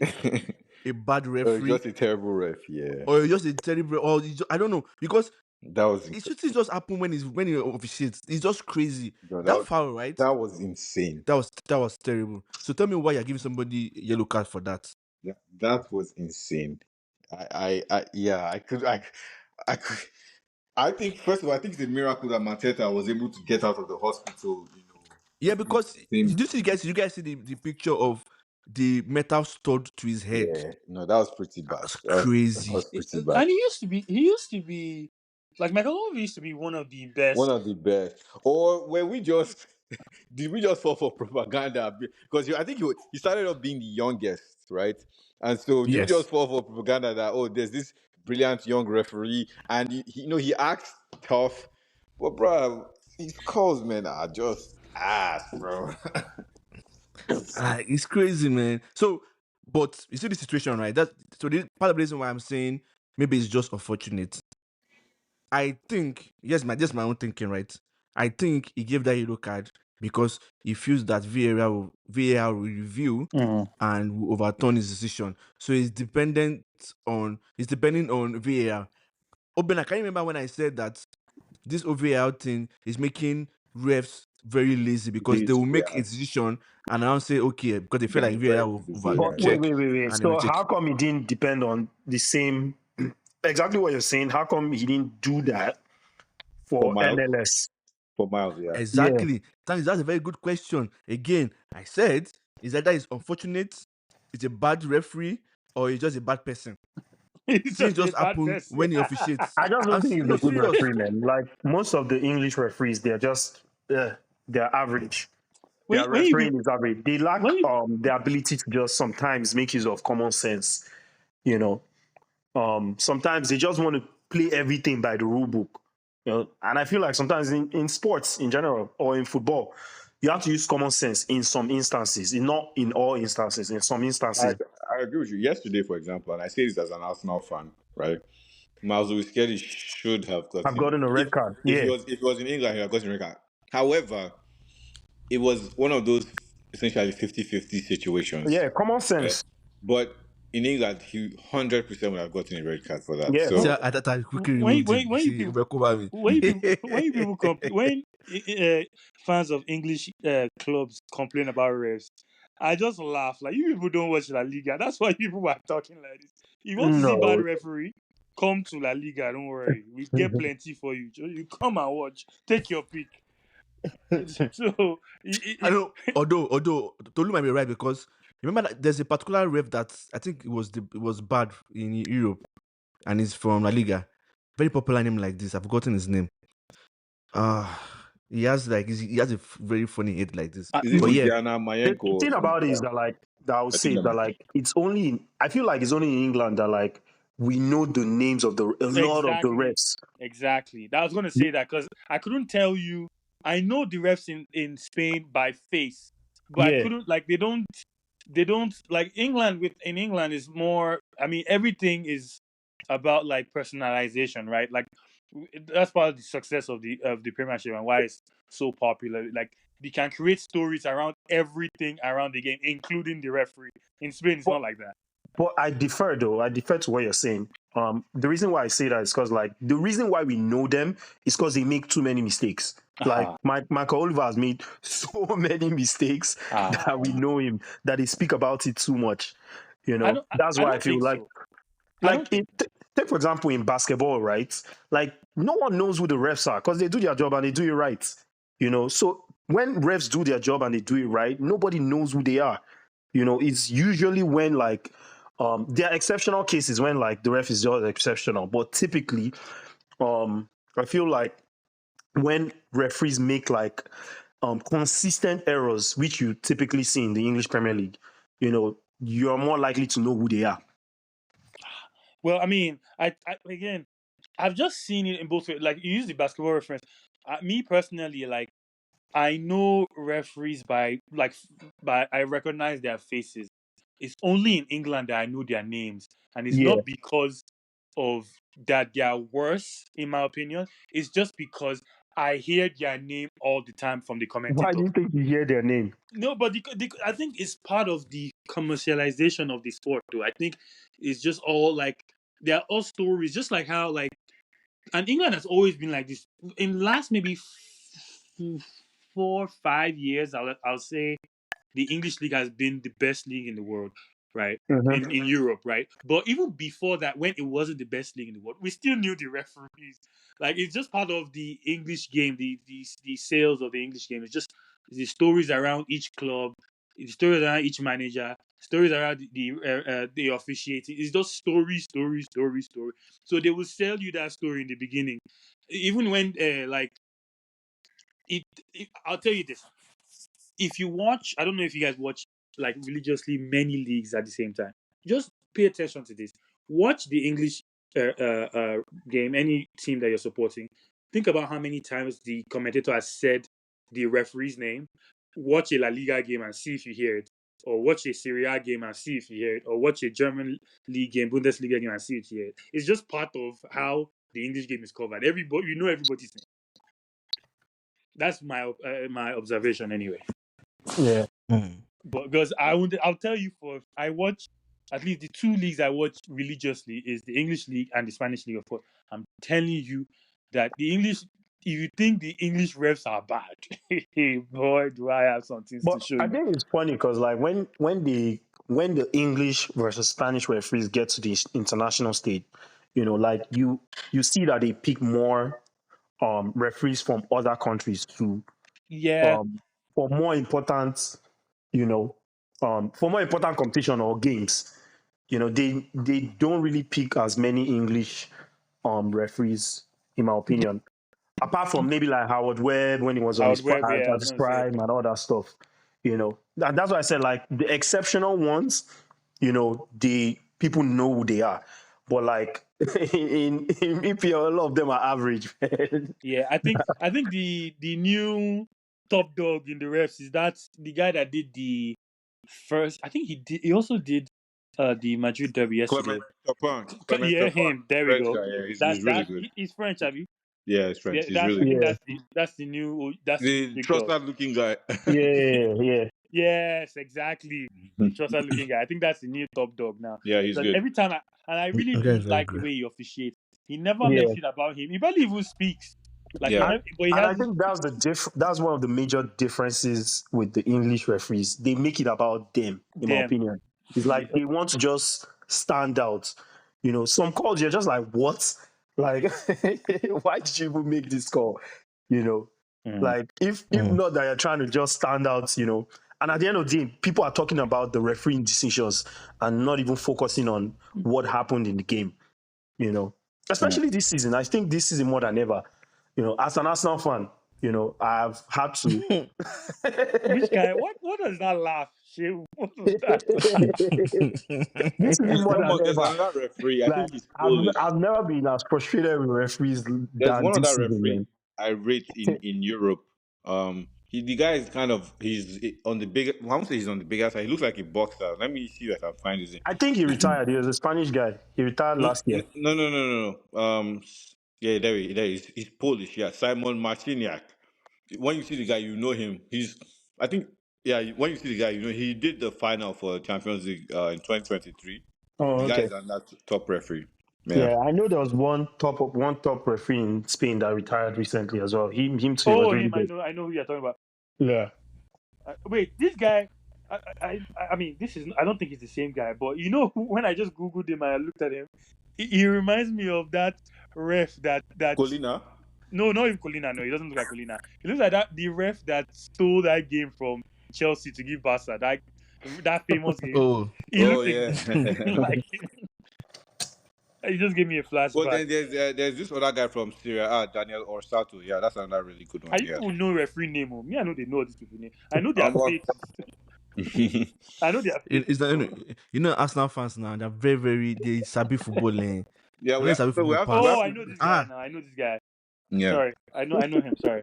a bad referee. Or just a terrible ref, yeah. Or just a terrible, or I don't know, because that was it should just happen when he officiates. It's just crazy. That foul, right? That was insane. That was terrible. So tell me why you're giving somebody a yellow card for that. Yeah, that was insane. I think first of all, I think it's a miracle that Mateta was able to get out of the hospital. Yeah, because did you guys see the picture of the metal stud to his head? Yeah, no, that was pretty bad. That's crazy. That was pretty bad. And he used to be like Michael Oliver used to be one of the best. Or did we just fall for propaganda? Because I think he started off being the youngest, right? And so you just fall for propaganda that there's this brilliant young referee, and he acts tough, but bro, his calls, man, are just ass, bro. It's crazy, man. So, but you see the situation, right? Part of the reason why I'm saying maybe it's just unfortunate. I think just my own thinking, right? I think he gave that yellow card because he feels that VAR will review and will overturn his decision. So it's depending on VAR. Obena, can you remember when I said that this VAR thing is making refs very lazy because they will make a decision and I'll say okay because they feel like VAR will overcheck. Wait. So how come it didn't depend on the same? Exactly what you're saying. How come he didn't do that for MLS? For Miles, yeah. Exactly. Yeah. That's a very good question. Again, I said, is that it's unfortunate, it's a bad referee, or it's just a bad person? It just happens when he officiates. I just don't think he's a good referee, man. Like most of the English referees, they're just they're average. Their refereeing is average. They lack the ability to just sometimes make use of common sense. Sometimes they just want to play everything by the rule book. And I feel like sometimes in sports in general or in football, you have to use common sense in some instances, not in all instances. In some instances, I agree with you. Yesterday, for example, and I say this as an Arsenal fan, right? Miles Kelly should have I've gotten gotten a red card. if Yeah, it was in England, he would have gotten a red card. However, it was one of those essentially 50-50 situations. yeah, common Right? sense. But in England, he 100% would have gotten a red card for that. Yeah, See, So I thought I quickly when removed him. when you See, people Ubekuba when you people when fans of English clubs complain about refs, I just laugh. Like, you people don't watch La Liga. That's why people are talking like this. If you want to see bad no. referee, come to La Liga. Don't worry, we get plenty for you. You come and watch. Take your pick. So I know, although Tolu might be right, because remember that there's a particular ref that I think it was bad in Europe, and he's from La Liga. Very popular name like this. I've forgotten his name. He has a very funny head like this. is it But yeah, Luciana The Mayenko or thing about it is something? that that I would I think say that that might be. it's only I feel like it's only in England that we know the names of a lot of the refs. Exactly. I was going to say that because I couldn't tell you. I know the refs in Spain by face, but I Yeah, couldn't, like, they don't like England. In England is more. I mean, everything is about like personalization, right? Like, that's part of the success of the Premiership and why it's so popular. Like, they can create stories around everything around the game, including the referee. In Spain, it's but not like that. but I defer though. I defer to what you're saying. The reason why I say that is because the reason why we know them is because they make too many mistakes. Like Michael Oliver has made so many mistakes that we know him, that they speak about it too much. That's I why I don't feel think so. I don't think. take for example in basketball, right? Like, no one knows who the refs are because they do their job and they do it right. So when refs do their job and they do it right, nobody knows who they are. It's usually when there are exceptional cases when the ref is just exceptional, but typically, I feel like when referees make consistent errors, which you typically see in the English Premier League, you're more likely to know who they are. Well, I mean, again, I've just seen it in both ways. Like, you use the basketball reference. Me personally, like, I know referees by I recognize their faces. It's only in England that I know their names, and it's Yeah. not because of that they are worse, in my opinion. It's just because I hear their name all the time from the Why do commentator. you think you hear their name? No, but I think it's part of the commercialization of the sport, though. I think it's just all like, they are all stories, just like how, like, and England has always been like this. In the last maybe 4-5 years, I'll say the English league has been the best league in the world, right? Mm-hmm. In Europe, right? But even before that, when it wasn't the best league in the world, we still knew the referees. Like, it's just part of the English game, the sales of the English game. It's just the stories around each club, the stories around each manager, stories around the officiating. It's just story, story, story, story. So they will sell you that story in the beginning, even when I'll tell you this: if you watch, I don't know if you guys watch like religiously many leagues at the same time. Just pay attention to this. Watch the English game, any team that you're supporting. Think about how many times the commentator has said the referee's name. Watch a La Liga game and see if you hear it, or watch a Serie A game and see if you hear it, or watch a German league game, Bundesliga game, and see if you hear it. It's just part of how the English game is covered. Everybody's name. That's my observation anyway. Yeah. But because I'll tell you, I watch at least the two leagues I watch religiously is the English league and the Spanish league. Of course, I'm telling you that the English. If you think the English refs are bad, boy, do I have some things to But show I you. think it's funny because when the English versus Spanish referees get to the international stage, you see that they pick more referees from other countries to Yeah, for more important for more important competition or games. They don't really pick as many English referees, in my opinion. Apart from maybe like Howard Webb when he was on I would wear. Yeah, I at was his gonna say. prime and all that stuff. And that's why I said like the exceptional ones, the people know who they are. but like in EPL, a lot of them are average. Yeah, I think the new top dog in the refs is that the guy that did the first. I think he also did the Madrid derby yesterday. Clement Yeah, Chopin. him. There we French go. guy, yeah, he's really good. He's French, have you? Yeah, he's French. Yeah, He's really I good. think that's the new The big dog. trusted looking guy. Yeah. Yes, exactly. The trusted looking guy. I think that's the new top dog now. Yeah, he's good. Every time I really like the way he officiates. He never Yeah. makes it about him. He barely even speaks. Like, Yeah. And I think that's one of the major differences with the English referees. They make it about them, in my opinion. It's like they want to just stand out. You know, some calls you're just like, what? Like, why did you even make this call? You know, like if not that you're trying to just stand out, you know. And at the end of the day, people are talking about the refereeing decisions and not even focusing on what happened in the game. You know, especially this season. I think this season more than ever. You know, as an Arsenal fan, you know, I've had to. Which guy? What does that laugh? What was that? This is more than There's ever. another referee. Like, I think he's Polish. I've never been as frustrated with referees There's than one this other season. referee I rate in Europe. The guy is he's on the big. I won't say he's on the bigger side. He looks like a boxer. Let me see if I can find his name. I think he retired. He was a Spanish guy. He retired last year. No. Yeah, there he is. He's Polish. Yeah, Simon Marciniak. When you see the guy, you know him. When you see the guy, you know he did the final for Champions League in 2023. Oh, the guy okay. is that top referee. Yeah, I know there was one top referee in Spain that retired recently as well. Him too. Oh, was really him! good. I know who you're talking about. Yeah. Wait, this guy. I mean, this is. I don't think he's the same guy, but you know, when I just googled him and I looked at him, he reminds me of that ref that. Colina? No, not even Colina. No, he doesn't look like Colina. He looks like the ref that stole that game from Chelsea to give Barca that famous game. He looks like he just gave me a flashback. But then there's this other guy from Syria, Daniel Orsato. Yeah, that's another really good one. I don't know referee name. Me, I know they know these people name. I know their faces. I know their faces. You know, Arsenal fans now, they're very, very, they sabi football. Yeah, I know this guy now. I know this guy. Yeah. Sorry, I know him. Sorry.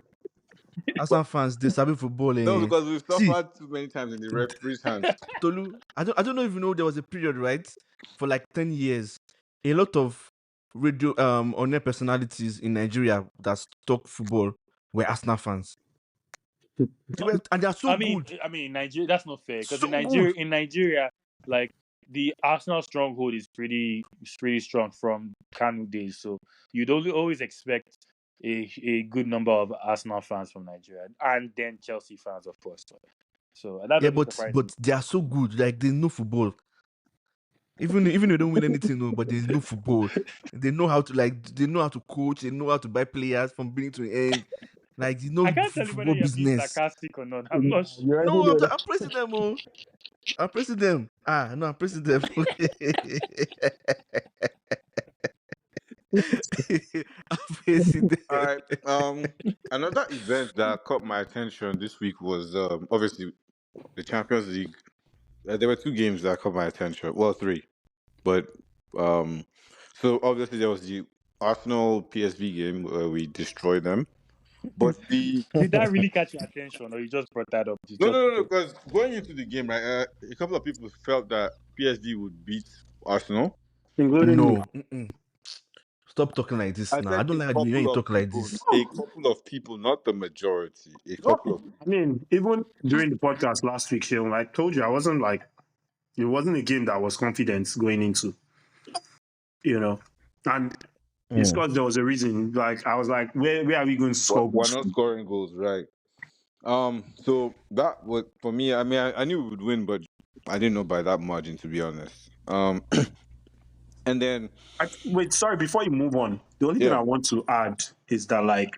Arsenal fans, they sabi football. No, because we've suffered too many times in the referee's hands. Tolu, I don't know if you know, there was a period, right, for like 10 years, a lot of radio on-air personalities in Nigeria that talk football were Arsenal fans. And they are so good. I mean, Nigeria, that's not fair, because So in Nigeria, like the Arsenal stronghold is pretty strong from Kanu days. So you'd always expect a good number of Arsenal fans from Nigeria, and then Chelsea fans, of course. So that but they are so good. Like, they know football. Even if they don't win anything, no, but they know football. They know how to coach. They know how to buy players from beginning to end. Like, you know, I can't tell you whether you're being sarcastic or not. I'm not sure. No, I'm pressing them. I'm pressing them. No, I'm pressing them. I'm pressing them. All right. Another event that caught my attention this week was obviously the Champions League. There were two games that caught my attention. Well, three, but so obviously there was the Arsenal PSV game where we destroyed them. But did that really catch your attention, or you just brought that up? No. Because going into the game, right, a couple of people felt that PSG would beat Arsenal. No. Stop talking like this now. I don't like when you talk like this. A couple of people, not the majority. A couple of people. I mean, even during the podcast last week, Sheon, I told you it wasn't a game that I was confident going into. You know, and because there was a reason. Like, I was like, where are we going to score? We're not scoring goals, right? So that was for me. I mean, I knew we would win, but I didn't know by that margin, to be honest. And then sorry, before you move on, the only thing I want to add is that, like,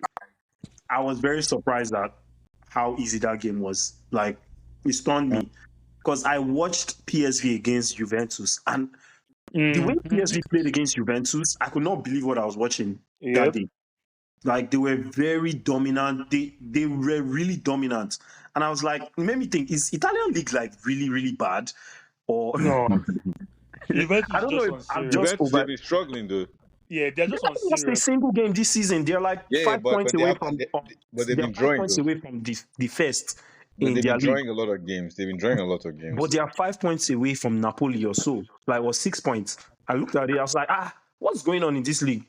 I was very surprised at how easy that game was. Like, it stunned me because I watched PSV against Juventus, and the way PSV played against Juventus, I could not believe what I was watching that day. Like, they were very dominant. They were really dominant, and I was like, it made me think: is Italian league like really, really bad, or no? Juventus I don't know if on I'm serious. just Juventus, over. they've been struggling though. Yeah, they're They just on haven't lost a serious. single game this season. They're like Yeah, 5 points but they away have, from. but they've They're been 5 drawing points though. away from the first But in they've their been league. drawing a lot of games. They've been drawing a lot of games. But they are 5 points away from Napoli or so. Like, was 6 points. I looked at it. I was like, what's going on in this league?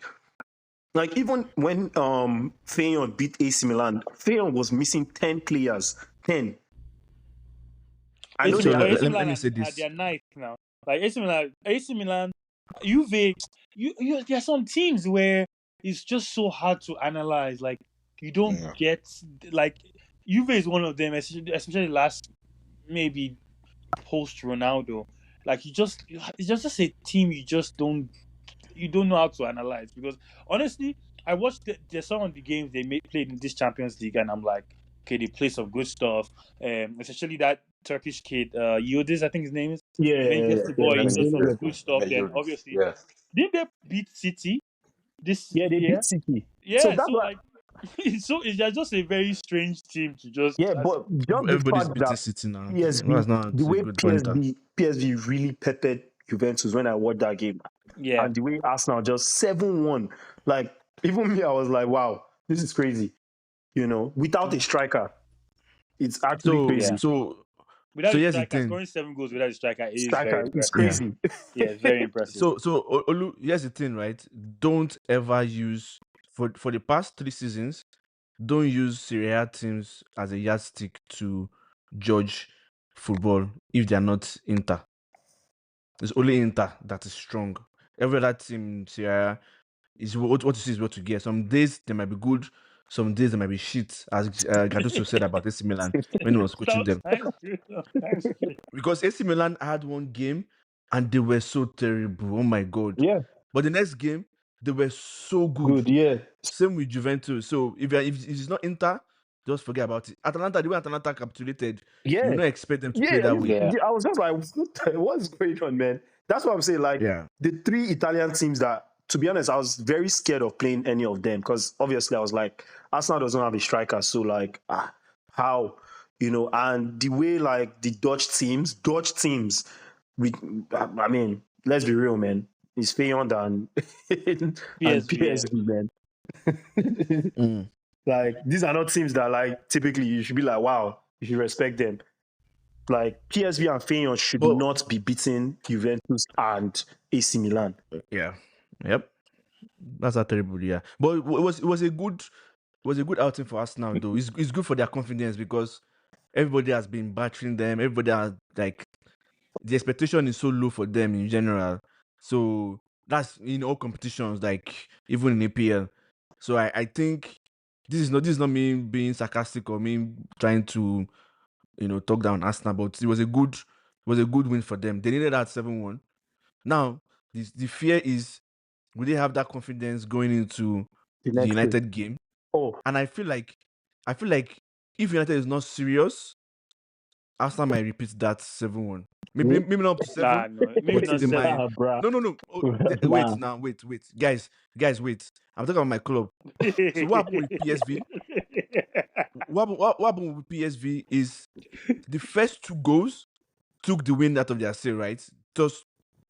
Like, even when Feyenoord beat AC Milan, Feyenoord was missing 10 players. 10. I know So they let me say this. They're nice now. Like AC Milan, Juve. There are some teams where it's just so hard to analyze. Like you don't get like Juve is one of them, especially last maybe post Ronaldo. Like it's just a team you don't know how to analyze because honestly, I watched some of the games they played in this Champions League and I'm like, okay, they play some good stuff. Especially that Turkish kid, Yildiz, I think his name is. Then gets the boy, he does some good stuff. Then obviously, didn't they beat City this they year? beat City. So Yeah, that's so why. like, it's just a very strange team to just. Yeah, but just the Everybody's fact beating that City now. PSV, Not the a way good pointer. PSV really peppered Juventus when I watched that game. Yeah. And the way Arsenal just 7-1. Like, even me, I was like, wow, this is crazy. You know, without a striker. It's actually crazy. So without a here's the striker, thing. scoring 7 goals without a striker is very Striker, impressive. it's crazy. Yeah, it's very impressive. So Olu, here's the thing, right? Don't ever use for the past 3 seasons, don't use Serie A teams as a yardstick to judge football if they are not Inter. It's only Inter that is strong. Every other team in Serie A is what you see is what you get. Some days they might be good, some days they might be shit, as Gattuso said about AC Milan when he was coaching them. That's true. Because AC Milan had one game and they were so terrible. Oh my god! Yeah. But the next game they were so good. Good, yeah. Same with Juventus. So if it's not Inter, just forget about it. Atalanta, the way Atalanta capitulated, Yeah. you will not expect them to play that way. Yeah. I was just like, what's going on, man? That's what I'm saying. Like, the 3 Italian teams that, to be honest, I was very scared of playing any of them because obviously I was like, Arsenal doesn't have a striker. So, like, how? You know, and the way, like, the Dutch teams, I mean, let's be real, man. It's Feyenoord and PSV, man. Like, these are not teams that, like, typically you should be like, wow, you should respect them. Like, PSV and Feyenoord should not be beating Juventus and AC Milan. Yeah. Yep. That's a terrible year. But it was a good outing for us now, though. It's good for their confidence because everybody has been battering them. Everybody has, like, the expectation is so low for them in general. So that's in all competitions, like even in APL. So I think this is not me being sarcastic or me trying to, talk down Arsenal, but it was a good win for them. They needed that 7-1. Now the fear is, will they have that confidence going into the United game? And I feel like if United is not serious, Arsenal might repeat that 7-1. Maybe not up to 7. Maybe not 7. No. Wait. Guys, wait. I'm talking about my club. So what happened with PSV? What happened with PSV is the first 2 goals took the wind out of their sail, right? Just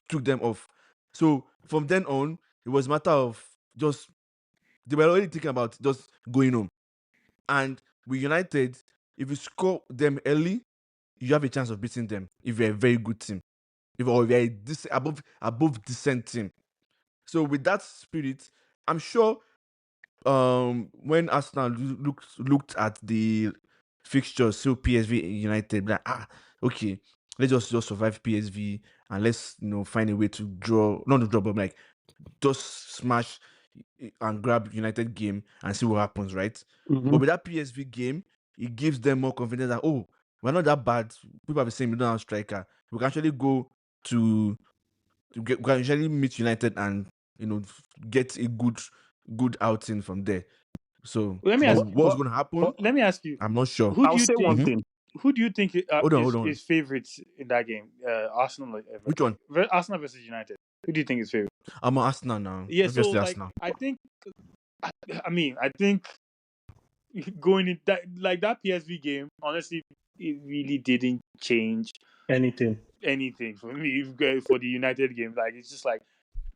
took them off. So from then on, it was a matter of just, they were already thinking about just going home. And with United, if you score them early, you have a chance of beating them if you're a very good team. If you're a above decent team. So with that spirit, I'm sure when Arsenal looked at the fixtures, so PSV United, like, okay, let's just survive PSV and let's find a way to not to draw, but like just smash and grab United game and see what happens, right? Mm-hmm. But with that PSV game, it gives them more confidence that, oh, we're not that bad. People have been saying we don't have a striker. We can actually go we can actually meet United and get a good outing from there. So let me ask what's going to happen? Let me ask you. I'm not sure. I'll say one thing. Who do you think Hold on. is favorites in that game? Arsenal or Everton? Which one? Arsenal versus United. Who do you think is favorite? I'm on Arsenal now. Yeah, obviously so like Arsenal. I think going in that PSV game, honestly, it really didn't change anything. anything for me for the United game. Like it's just like,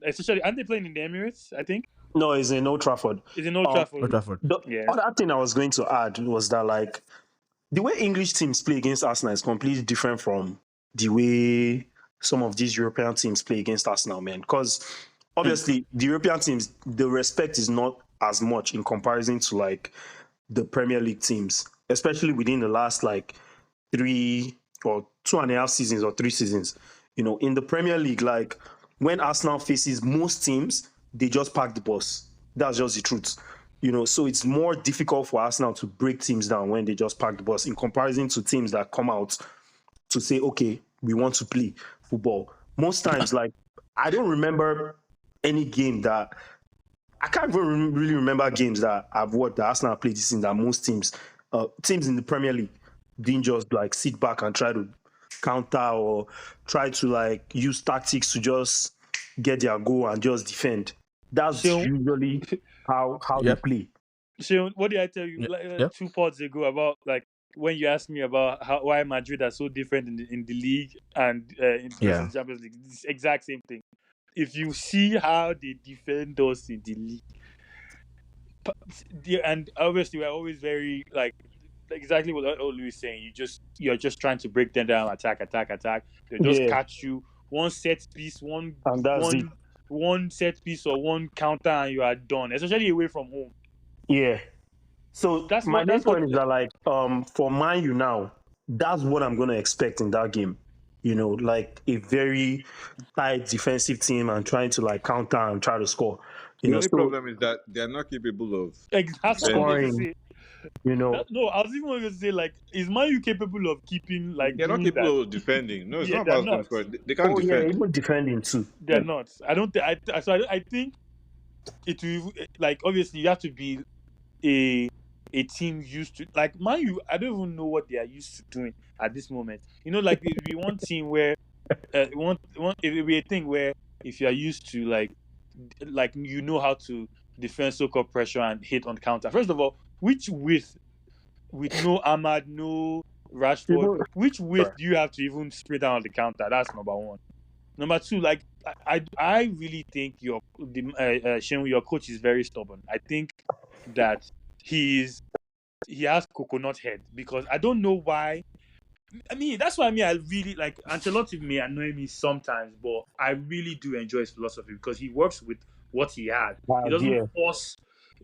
especially aren't they playing in the Emirates? I think. No, it's in Old Trafford. It's in Old Trafford. Old Trafford. The other thing I was going to add was that like the way English teams play against Arsenal is completely different from the way some of these European teams play against Arsenal, man. Because obviously the European teams, the respect is not as much in comparison to like the Premier League teams, especially within the last like 3 or 2.5 seasons or 3 seasons. You know, in the Premier League, like when Arsenal faces most teams, they just pack the bus. That's just the truth. You know, so it's more difficult for Arsenal to break teams down when they just pack the bus in comparison to teams that come out to say, okay, we want to play football. Most times, like, I don't remember any game that I can't even really remember games that I've watched that Arsenal played this in that most teams in the Premier League didn't just like sit back and try to counter or try to like use tactics to just get their goal and just defend. That's usually how they play. So what did I tell you 2 pods ago about like when you asked me about why Madrid are so different in the league and in the Champions League? It's the exact same thing. If you see how they defend us in the league, and obviously we're always very like exactly what Olu is saying. You're just trying to break them down, attack. They just catch you one set piece, one set piece or one counter, and you are done. Especially away from home. Yeah. So my next point is that like for Man U now, that's what I'm gonna expect in that game. You know, like a very tight defensive team and trying to like counter and try to score. The only problem is that they're not capable of scoring. You know, no, I was even going to say like, is Man U capable of keeping like? They're not capable of defending. No, it's not about scoring. They can't defend. Yeah, even defending too. They're not. I don't. I think it will like obviously you have to be a team used to like Man U. I don't even know what they are used to doing at this moment. You know, like it'll be one team where it will be a thing where if you are used to like you know how to defend, soak up pressure and hit on counter. First of all, which with no Ahmad, no Rashford, which width do you have to even spray down on the counter? That's number one. Number two, like I really think your coach is very stubborn. I think that he has coconut head because I don't know why. I mean, that's why I really like Ancelotti may annoy me sometimes, but I really do enjoy his philosophy because he works with what he had. He doesn't force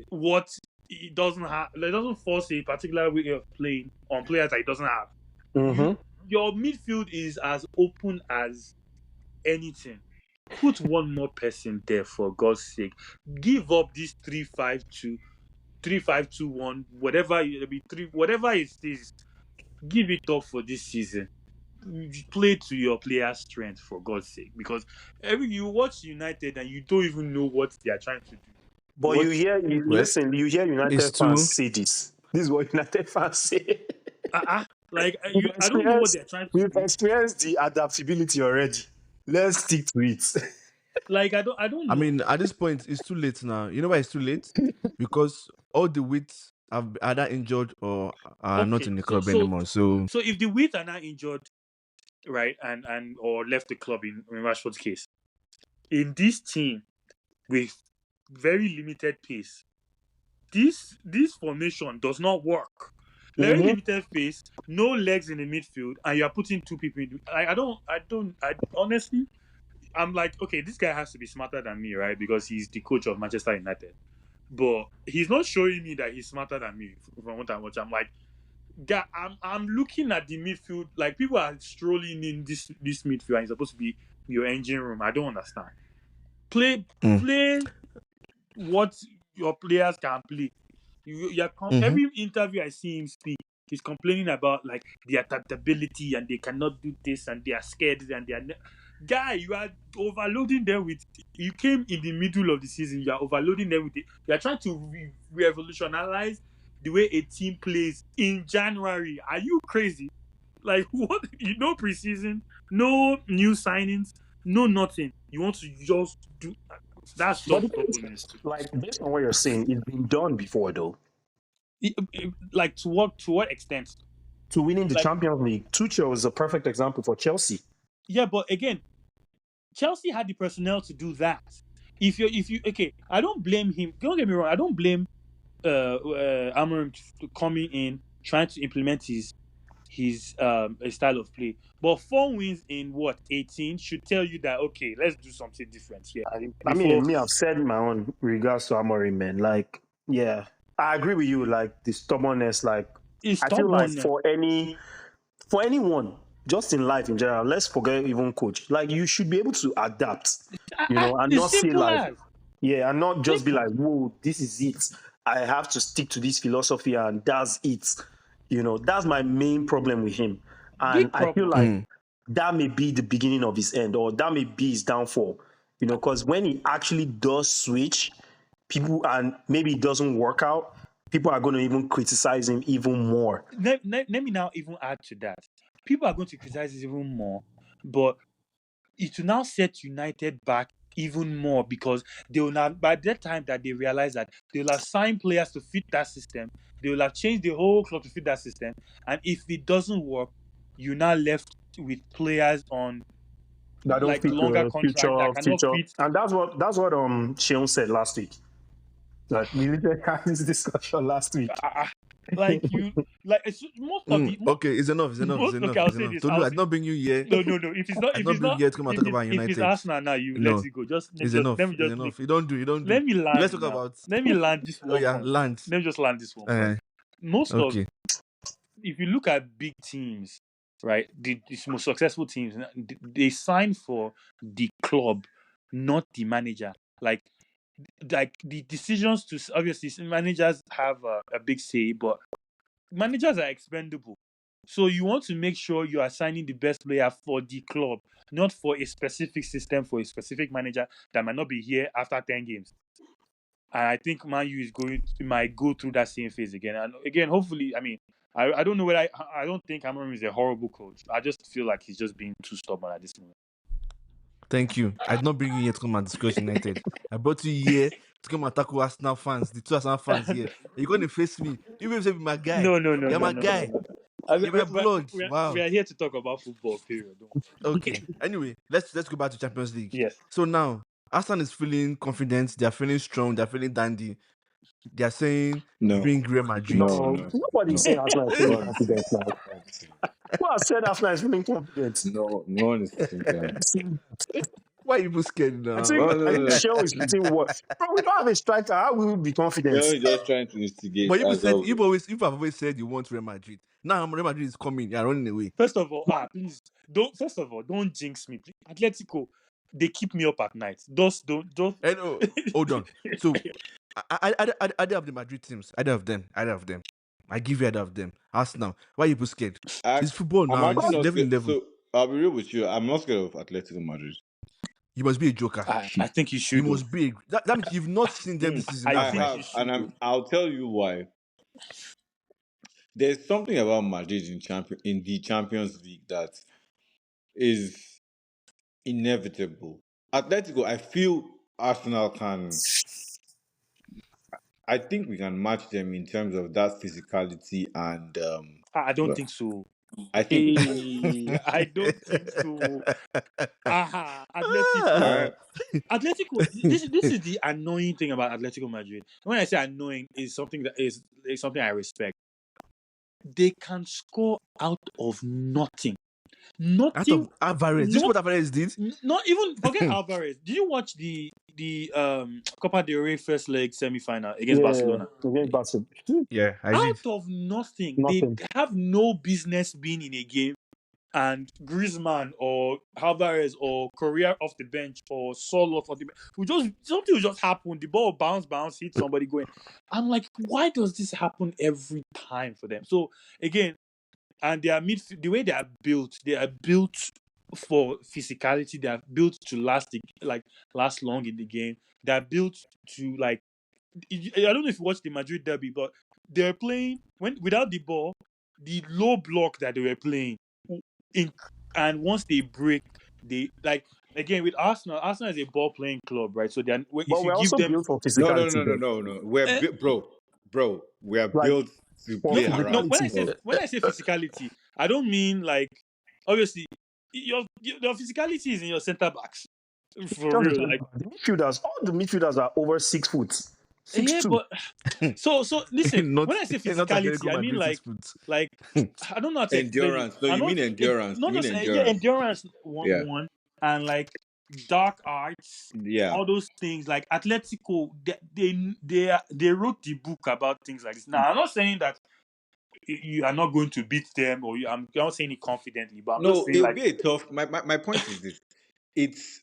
what he doesn't have. He doesn't force a particular way of playing on players that he doesn't have. Mm-hmm. Your midfield is as open as anything. Put one more person there for God's sake. Give up this 3-5-2, 3-5-2-1, whatever it is. Give it up for this season. Play to your player's strength for God's sake, because you watch United and you don't even know what they are trying to do. But you hear United fans say this. This is what United fans say. I don't know what they're trying to do. We've experienced the adaptability already. Let's stick to it. Like I don't know. I mean, at this point, it's too late now. You know why it's too late? Because all the wits have either injured or are not in the club anymore. So if the wits are not injured, right, and or left the club in Rashford's case, in this team with very limited pace, this formation does not work. Very limited pace, no legs in the midfield, and you are putting two people in. I honestly, I'm like, okay, this guy has to be smarter than me, right? Because he's the coach of Manchester United. But he's not showing me that he's smarter than me from what I watch. I'm like, guy, I'm looking at the midfield, like people are strolling in this midfield and it's supposed to be your engine room. I don't understand. Play what your players can play. Every interview I see him speak, he's complaining about like the adaptability and they cannot do this and they are scared and they are. Guy, you are overloading them with. You came in the middle of the season. You are overloading them with. You are trying to revolutionize the way a team plays in January. Are you crazy? Like what? No preseason, no new signings, no nothing. You want to just do. That's just stubbornness. Like based on what you're saying, it's been done before, though. Like to what extent? To winning the Champions League, Tuchel is a perfect example for Chelsea. Yeah, but again, Chelsea had the personnel to do that. If you okay, I don't blame him. Don't get me wrong. I don't blame Amorim coming in trying to implement his style of play. But 4 wins in 18 should tell you that okay, let's do something different here. I mean, I've said my own regards to Amorim, man. Like, yeah, I agree with you. Like the stubbornness. Like, I feel like for anyone, just in life in general, let's forget even coach. Like, you should be able to adapt, and not say like, and not just be like, whoa, this is it. I have to stick to this philosophy, and that's it. That's my main problem with him, and I feel like that may be the beginning of his end, or that may be his downfall. Because when he actually does switch, people, and maybe it doesn't work out, people are going to even criticize him even more. Let me now even add to that. People are going to criticize him even more, but it will now set United back even more, because they will not, by that time that they realize that they will assign players to fit that system, they will have changed the whole club to fit that system, and if it doesn't work, you're now left with players on that don't fit longer contract that cannot fit. And that's what Sheon said last week. Like, we literally had this discussion last week. It's most of the okay, it's enough. Okay, I'll say this. Tolu, I did not bring you here. No. If it's not, if it's Arsenal now, let it go. It's enough. It's enough. You don't do. Let me land. Let's talk about. Let me land this one. Oh yeah, land. Let me just land this one. If you look at big teams, right, the most successful teams, they sign for the club, not the manager. Like the decisions to, obviously managers have a big say, but managers are expendable. So you want to make sure you are signing the best player for the club, not for a specific system, for a specific manager that might not be here after 10 games. And I think Man U might go through that same phase again. And again, hopefully, I mean, I don't know whether I don't think Amorim is a horrible coach. I just feel like he's just being too stubborn at this moment. Thank you. I did not bring you here to come and discuss United. I brought you here to come and tackle Arsenal fans, the two Arsenal fans here. You're going to face me. You will say, my guy. No. You're my guy. You're my blood. Wow. We are here to talk about football, period. Okay. Anyway, let's go back to Champions League. Yes. So now, Arsenal is feeling confident. They're feeling strong. They're feeling dandy. They're saying, bring Real Madrid. No. Nobody's saying Arsenal is feeling confident now. Who has said Arsenal is feeling confident? No one is saying that. Why are you scared now? I think the show is between what? Bro, we don't have a striker. How will we be confident? You're just trying to instigate. But you've always said you want Real Madrid. Now Real Madrid is coming. You're running away. First of all, please don't jinx me. Please. Atletico, they keep me up at night. Don't. Hold on. So I have the Madrid teams. I have them. I give you either of them. Arsenal. Why are you scared? It's football now. It's different level. So I'll be real with you. I'm not scared of Atletico Madrid. You must be a joker. I think you should. You must be. That means you've not seen them this season. I have, and I'll tell you why. There's something about Madrid in the Champions League that is inevitable. Atletico, I feel Arsenal can. I think we can match them in terms of that physicality and. I don't think so. I think I don't think so. Atletico. This is the annoying thing about Atletico Madrid. When I say annoying, is something that is something I respect. They can score out of nothing. Out of Alvarez. This is what Alvarez did. Not even forget Alvarez. Did you watch the Copa del Rey first leg semi-final against Barcelona? Against Barcelona. Yeah, out of nothing. They have no business being in a game, and Griezmann or Alvarez or Correa off the bench or Solo off the bench, something will just happen. The ball bounce, hit somebody going. I'm like, why does this happen every time for them? So again, and they are the way they are built for physicality. They are built to last long in the game. They are built to I don't know if you watched the Madrid derby, but they're playing without the ball, the low block that they were playing, and once they break, they again with Arsenal. Arsenal is a ball playing club, right? So then if you give them built for physicality. No. We're bro. We are built to play around. When I say physicality, I don't mean obviously your physicality is in your centre backs. For real, like the midfielders, all the midfielders are over 6 foot. 6'2". But so listen. Not- when I say not physicality, I mean Madrid like I don't know how to explain Endurance. it. No, I you don't- mean endurance. Not You mean just endurance. endurance. Yeah. One and like dark arts. Yeah. All those things like Atletico, they wrote the book about things like this. Now I'm not saying that you are not going to beat them, or I'm not saying it confidently, but I'm just saying it'll like be a tough. My point is this: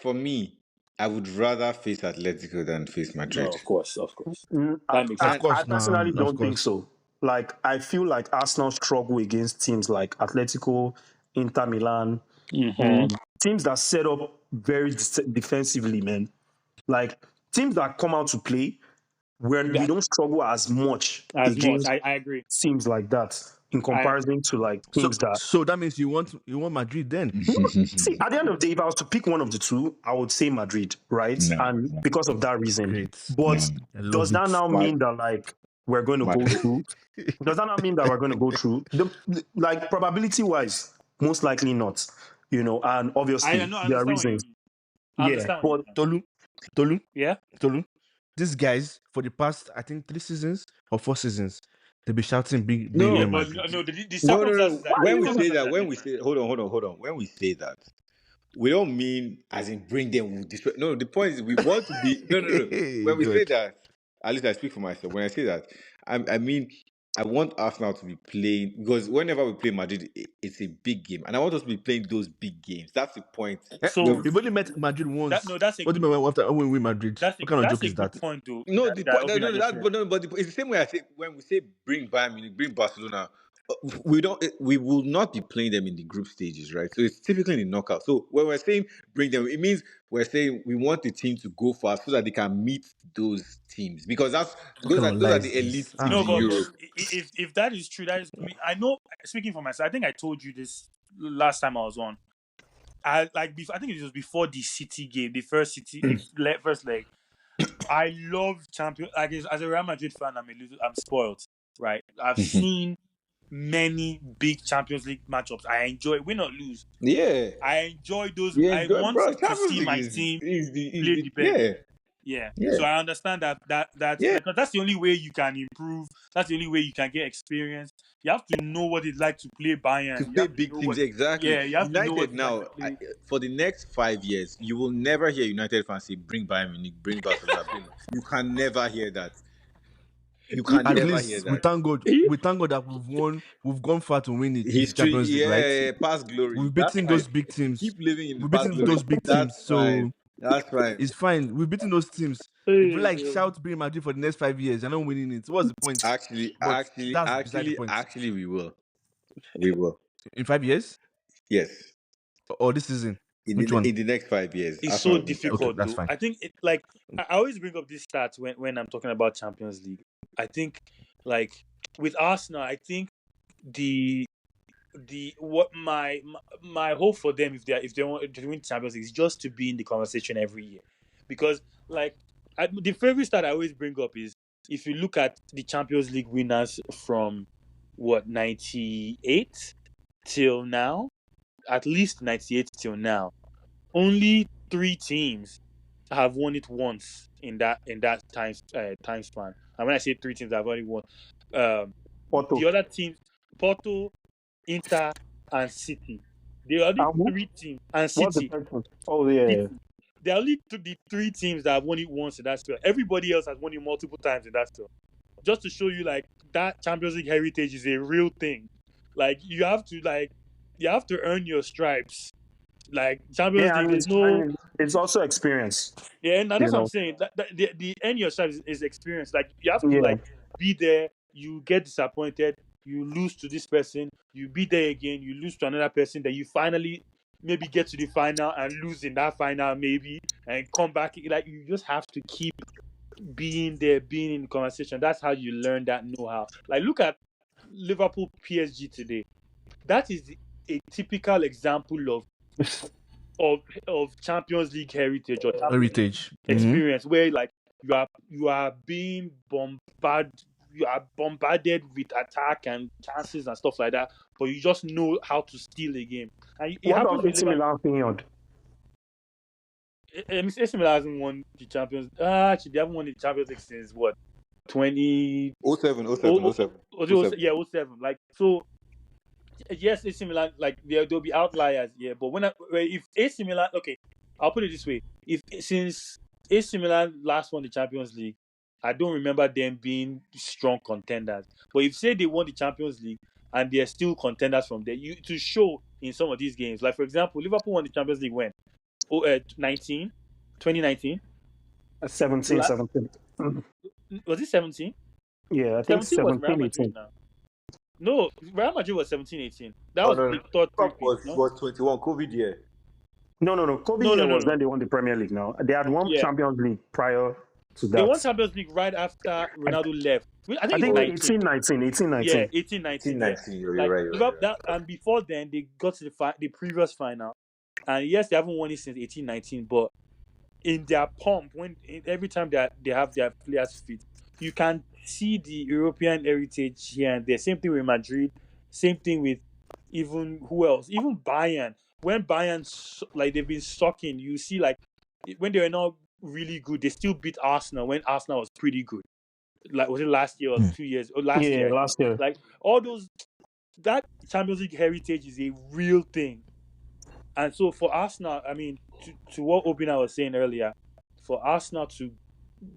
for me, I would rather face Atletico than face Madrid. no, of course. I, That makes I, sense. Of course, I personally no, of don't think course. so. Like, I feel like Arsenal struggle against teams like Atletico, Inter Milan, teams that set up very defensively, man. Like, teams that come out to play, where we don't struggle as much As much, against I agree. teams like that in comparison to like teams that. So that means you want Madrid then? See, at the end of the day, if I was to pick one of the two, I would say Madrid, right? And because of that reason. Great. But I love does that it. now mean that like we're going to go through? Does that not mean that we're going to go through? Like probability wise, most likely not. And obviously there are reasons. Yeah, but Tolu, Yeah. these guys for the past, I think 3 seasons or 4 seasons, they'll be shouting big No, Real But Madrid. no, the circumstances. When we say that, hold on. When we say that, we don't mean as in bring them. We'll destroy. No, the point is we want to be. No. When we say that, at least I speak for myself. When I say that, I mean I want Arsenal to be playing, because whenever we play Madrid, it's a big game, and I want us to be playing those big games. That's the point. So We've only met Madrid once. that's a What do you mean after when we win Madrid? That's What kind of joke a is good that? point, though. No, that- the that point. Obina just said. But it's the same way I say when we say bring Bayern Munich, bring Barcelona. We will not be playing them in the group stages, right? So it's typically in the knockout. So when we're saying bring them, it means we're saying we want the team to go fast so that they can meet those teams, because those are the elite teams No, in but Europe. if that is true, that is me. I know. Speaking for myself, I think I told you this last time I was on. I think it was before the City game, the first first leg. I love champion. Like as a Real Madrid fan, I'm spoiled, right? I've seen many big Champions League matchups. I enjoy win or lose. Yeah, I enjoy those. Yeah, I want to see my team play the best. Yeah. So I understand that because that's the only way you can improve. That's the only way you can get experience. You have to know what it's like to play Bayern. To play big teams, exactly. Yeah, you have United to know what it's now, like to play. for the next 5 years, you will never hear United fans say bring Bayern Munich, bring Barcelona. You can never hear that. You can At never least hear that. we thank God that we've gone far to win it. History, Champions League, right? past glory. We've beaten those big teams. Keep living in the We've past beaten glory. those big teams, so That's fine. it's fine. We've beaten those teams. If we like shout bring Madrid for the next 5 years, you're not winning it. What's the point? Actually, we will. We will. In 5 years? Yes. Or this season? In Which one? the next 5 years. It's so difficult. Okay, that's fine. I think I always bring up this stats when I'm talking about Champions League. I think like with Arsenal, I think what my hope for them if they want to win Champions League is just to be in the conversation every year, because like the favorite stat I always bring up is if you look at the Champions League winners from 98 till now, at least 98 till now, only 3 teams have won it once in that time span. And when I say 3 teams that have already won, the other teams, Porto, Inter, and City. The other 3 teams and City. Oh yeah. There are only the 3 teams that have won it once in that spell. Everybody else has won it multiple times in that spell. Just to show you, like, that Champions League heritage is a real thing. Like, you have to earn your stripes. Like Champions League, it's also experience. Yeah, and that's what I'm saying. The earn your stripes is experience. Like you have to be there. You get disappointed. You lose to this person. You be there again. You lose to another person. Then you finally maybe get to the final and lose in that final maybe, and come back. Like you just have to keep being there, being in the conversation. That's how you learn that know-how. Like look at Liverpool PSG today. That is a typical example of Champions League heritage or experience, where like you are being bombarded you are bombarded with attack and chances and stuff like that, but you just know how to steal a game. And it What happens of with AC Milan period? AC Milan hasn't won the Champions. Actually, they haven't won the Champions League since what 20 07. Yeah, 07. Like so. Yes, AC Milan, like there'll be outliers, yeah. But if AC Milan, okay, I'll put it this way: since AC Milan last won the Champions League, I don't remember them being strong contenders. But if say they won the Champions League and they're still contenders from there, you to show in some of these games. Like for example, Liverpool won the Champions League when 2019. 17. Was it 17? Yeah, I think 17 was Real 17, Madrid 18. now. No, Real Madrid was 17-18. That was the third was 21 COVID year. No. COVID year was when they won the Premier League now. They had won Champions League prior to that. They won Champions League right after Ronaldo left. I think 18-19. Yeah, 18-19. You're like, right. That, and before then, they got to the previous final. And yes, they haven't won it since 18-19, but in their pomp, every time they have their players fit, you can see the European heritage here and there. Same thing with Madrid. Same thing with even who else? Even Bayern. When Bayern, like they've been sucking, you see like when they were not really good, they still beat Arsenal when Arsenal was pretty good. Like was it last year or 2 years? Or last year? Last year. Like all those, that Champions League heritage is a real thing. And so for Arsenal, I mean, to what Obina was saying earlier, for Arsenal to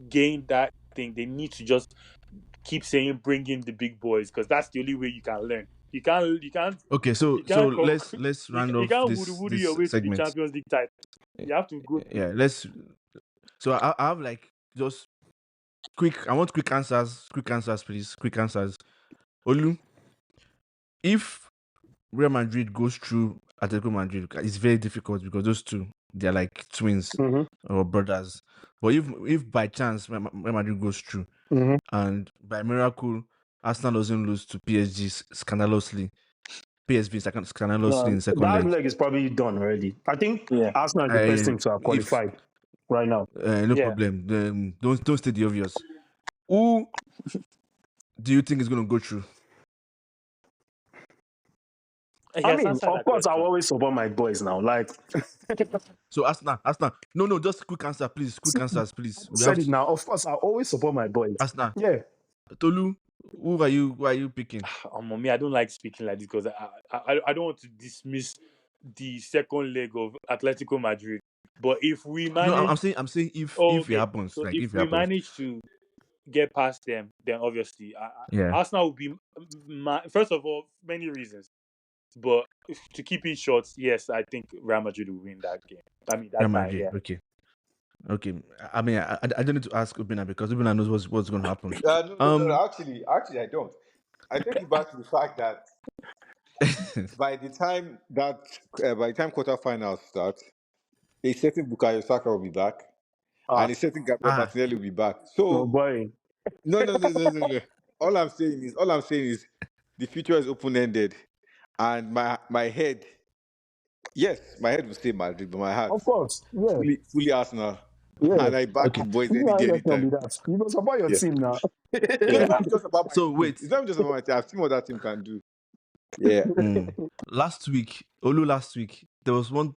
gain that thing, they need to just keep saying bring in the big boys, because that's the only way you can learn. You can't. Okay, so let's round off this your way segment. To the Champions League title. You have to go. Yeah, let's. So I have like just quick. I want quick answers. Quick answers, please. Quick answers. Olu, if Real Madrid goes through Atletico Madrid, it's very difficult because those two, they're like twins or brothers. But if by chance Real Madrid goes through and by miracle Arsenal doesn't lose to PSG scandalously, PSV scandalously in second leg. That leg is probably done already. I think Arsenal is the first team to have qualified right now. No problem. Don't state the obvious. Who do you think is going to go through? I mean, of course, I always support my boys now. Like, so Arsenal. No, just quick answer, please. Quick answers, please. Said it now. Of course, I always support my boys. Arsenal. Yeah. Tolu, who are you picking? Me, I don't like speaking like this because I don't want to dismiss the second leg of Atletico Madrid. But if we manage, no, I'm saying if it happens, so like if we manage to get past them, then obviously, Arsenal will be first of all many reasons. But to keep it short, yes, I think Real Madrid will win that game. I mean, Real Madrid. Okay. I mean, I don't need to ask Ubina because Ubina knows what's going to happen. No, actually, I don't. I take it back to the fact that by the time quarterfinals start, a certain Bukayo Saka will be back, and a certain Gabriel Martinelli will be back. So, no. All I'm saying is the future is open-ended. And my head will say Madrid, but my heart, of course, fully Arsenal. Yeah. And I back the boys any day, anytime. You know about your team now. It's not just about wait. It's not just about my team. I've seen what that team can do. Yeah. Last week, there was one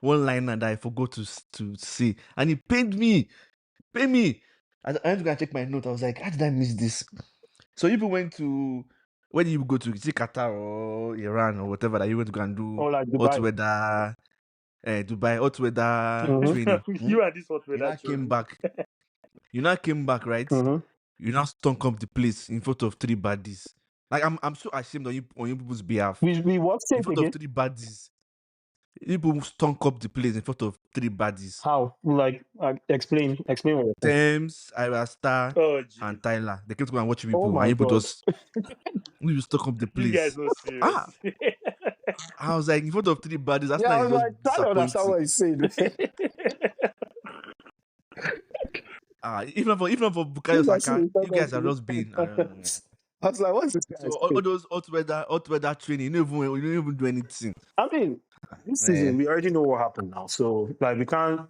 liner that I forgot to see, and it paid me. I went to go and check my note. I was like, how did I miss this? So you went to. Where do you go to? Is it Qatar or Iran or whatever that you went to go and do? Or like Dubai. Hot weather, Dubai, hot weather training. You and this hot weather came back. You now came back, right? You now stunk up the place in front of 3 baddies. Like I'm so ashamed on you people's behalf. We what? In front of 3 baddies. People stunk up the place in front of 3 baddies. How? Like, explain what you're saying. Thames, Ira Star, and Tyler. They came to go and watch people, and people just we stuck up the place. You guys know serious. I was like, in front of 3 baddies. That's I was like, I don't understand what he's saying. Even for Bukayo Saka, you guys are just being. I was like, what's this guy? So all those hot weather training, you don't even do anything. I mean, this season we already know what happened now, so like we can't.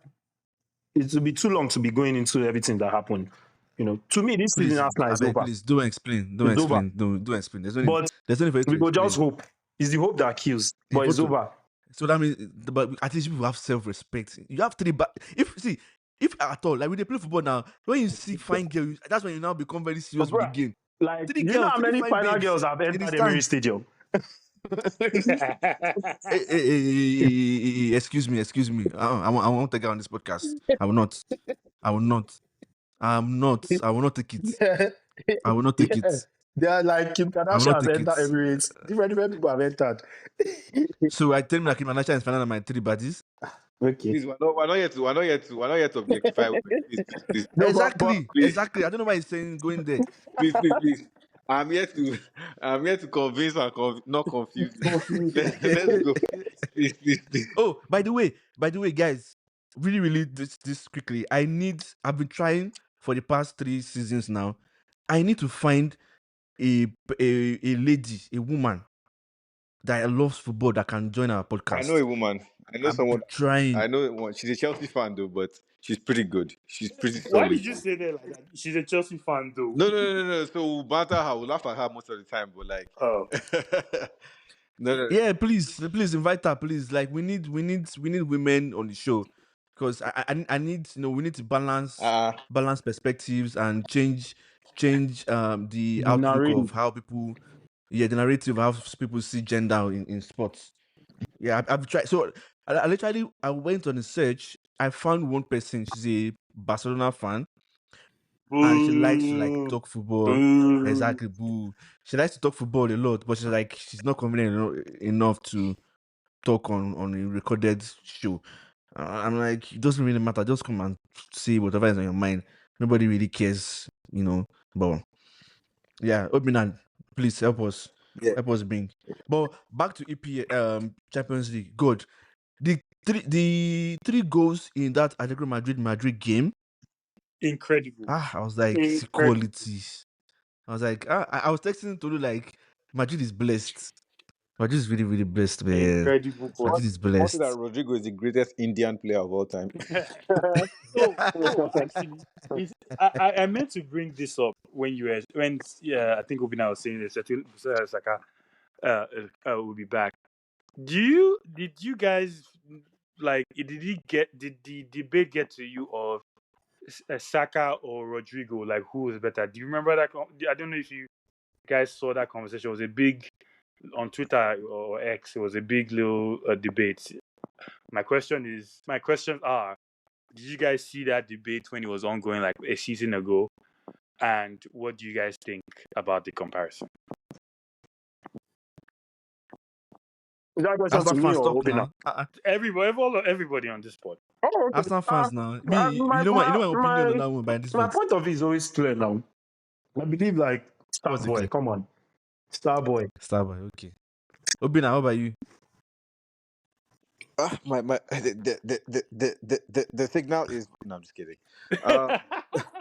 It will be too long to be going into everything that happened. To me, this season Arsenal is over. Please don't explain. Don't explain. Don't explain. There's no need for you to we go explain. just hope. It's the hope that kills. But it's over. So that means, but at least people have self-respect. You have three. If at all, like when they play football now, when you see fine girls, that's when you now become very serious with the game. Like, you know how many final girls have entered the Emirates Stadium? Excuse me. I won't take it on this podcast. I will not. I will not take it. I will not take it. They are like Kim Kardashian has entered Emirates. Different people have entered. So I tell me like Kim Kardashian is final on my three badges. Okay. Please, we're not yet to objectify. Please. No, exactly. I don't know why he's saying going there. Please. I'm here to convince and not confuse. Let's go. Please. Oh, by the way, guys, really, this quickly. I've been trying for the past 3 seasons now. I need to find a lady, a woman that loves football that can join our podcast. I know a woman. I know someone. Trying. I know one. She's a Chelsea fan though, but she's pretty good. She's pretty solid. Why did you say that like that? She's a Chelsea fan though. No. So we'll banter her. We'll laugh at her most of the time, but like. Oh. No. Yeah, please invite her, please. Like we need women on the show because I need we need to balance perspectives and change the outlook narrative of how people, the narrative of how people see gender in sports. Yeah, I've tried. So I went on a search. I found one person. She's a Barcelona fan. And she likes to talk football. Exactly, boo. She likes to talk football a lot, but she's not confident enough to talk on a recorded show. I'm like, it doesn't really matter. Just come and say whatever is on your mind. Nobody really cares, But yeah, Obinan, please help us. Yeah. Help us bring. But back to EPL Champions League. Good. The three goals in that Atletico Madrid game. Incredible. I was like, quality. I was like, I was texting Tolu like, Madrid is blessed. Madrid is really, really blessed, man. Incredible. Madrid is blessed. That Rodrigo is the greatest Indian player of all time. Actually, I meant to bring this up when I think Obina was saying this. Saka will be back. Did you guys did the debate get to you of Saka or Rodrigo? Like, who was better? Do you remember that? I don't know if you guys saw that conversation. It was a big on Twitter or X. It was a big little debate. My questions are: did you guys see that debate when it was ongoing like a season ago? And what do you guys think about the comparison? Is that question to me or Obina? Everybody on this pod. Oh, okay. Arsenal fans now. You know my opinion on that one by this point. My point of view is always clear now. I believe Starboy. Come on, Starboy. Okay. Obina, how about you? The signal is. No, I'm just kidding. I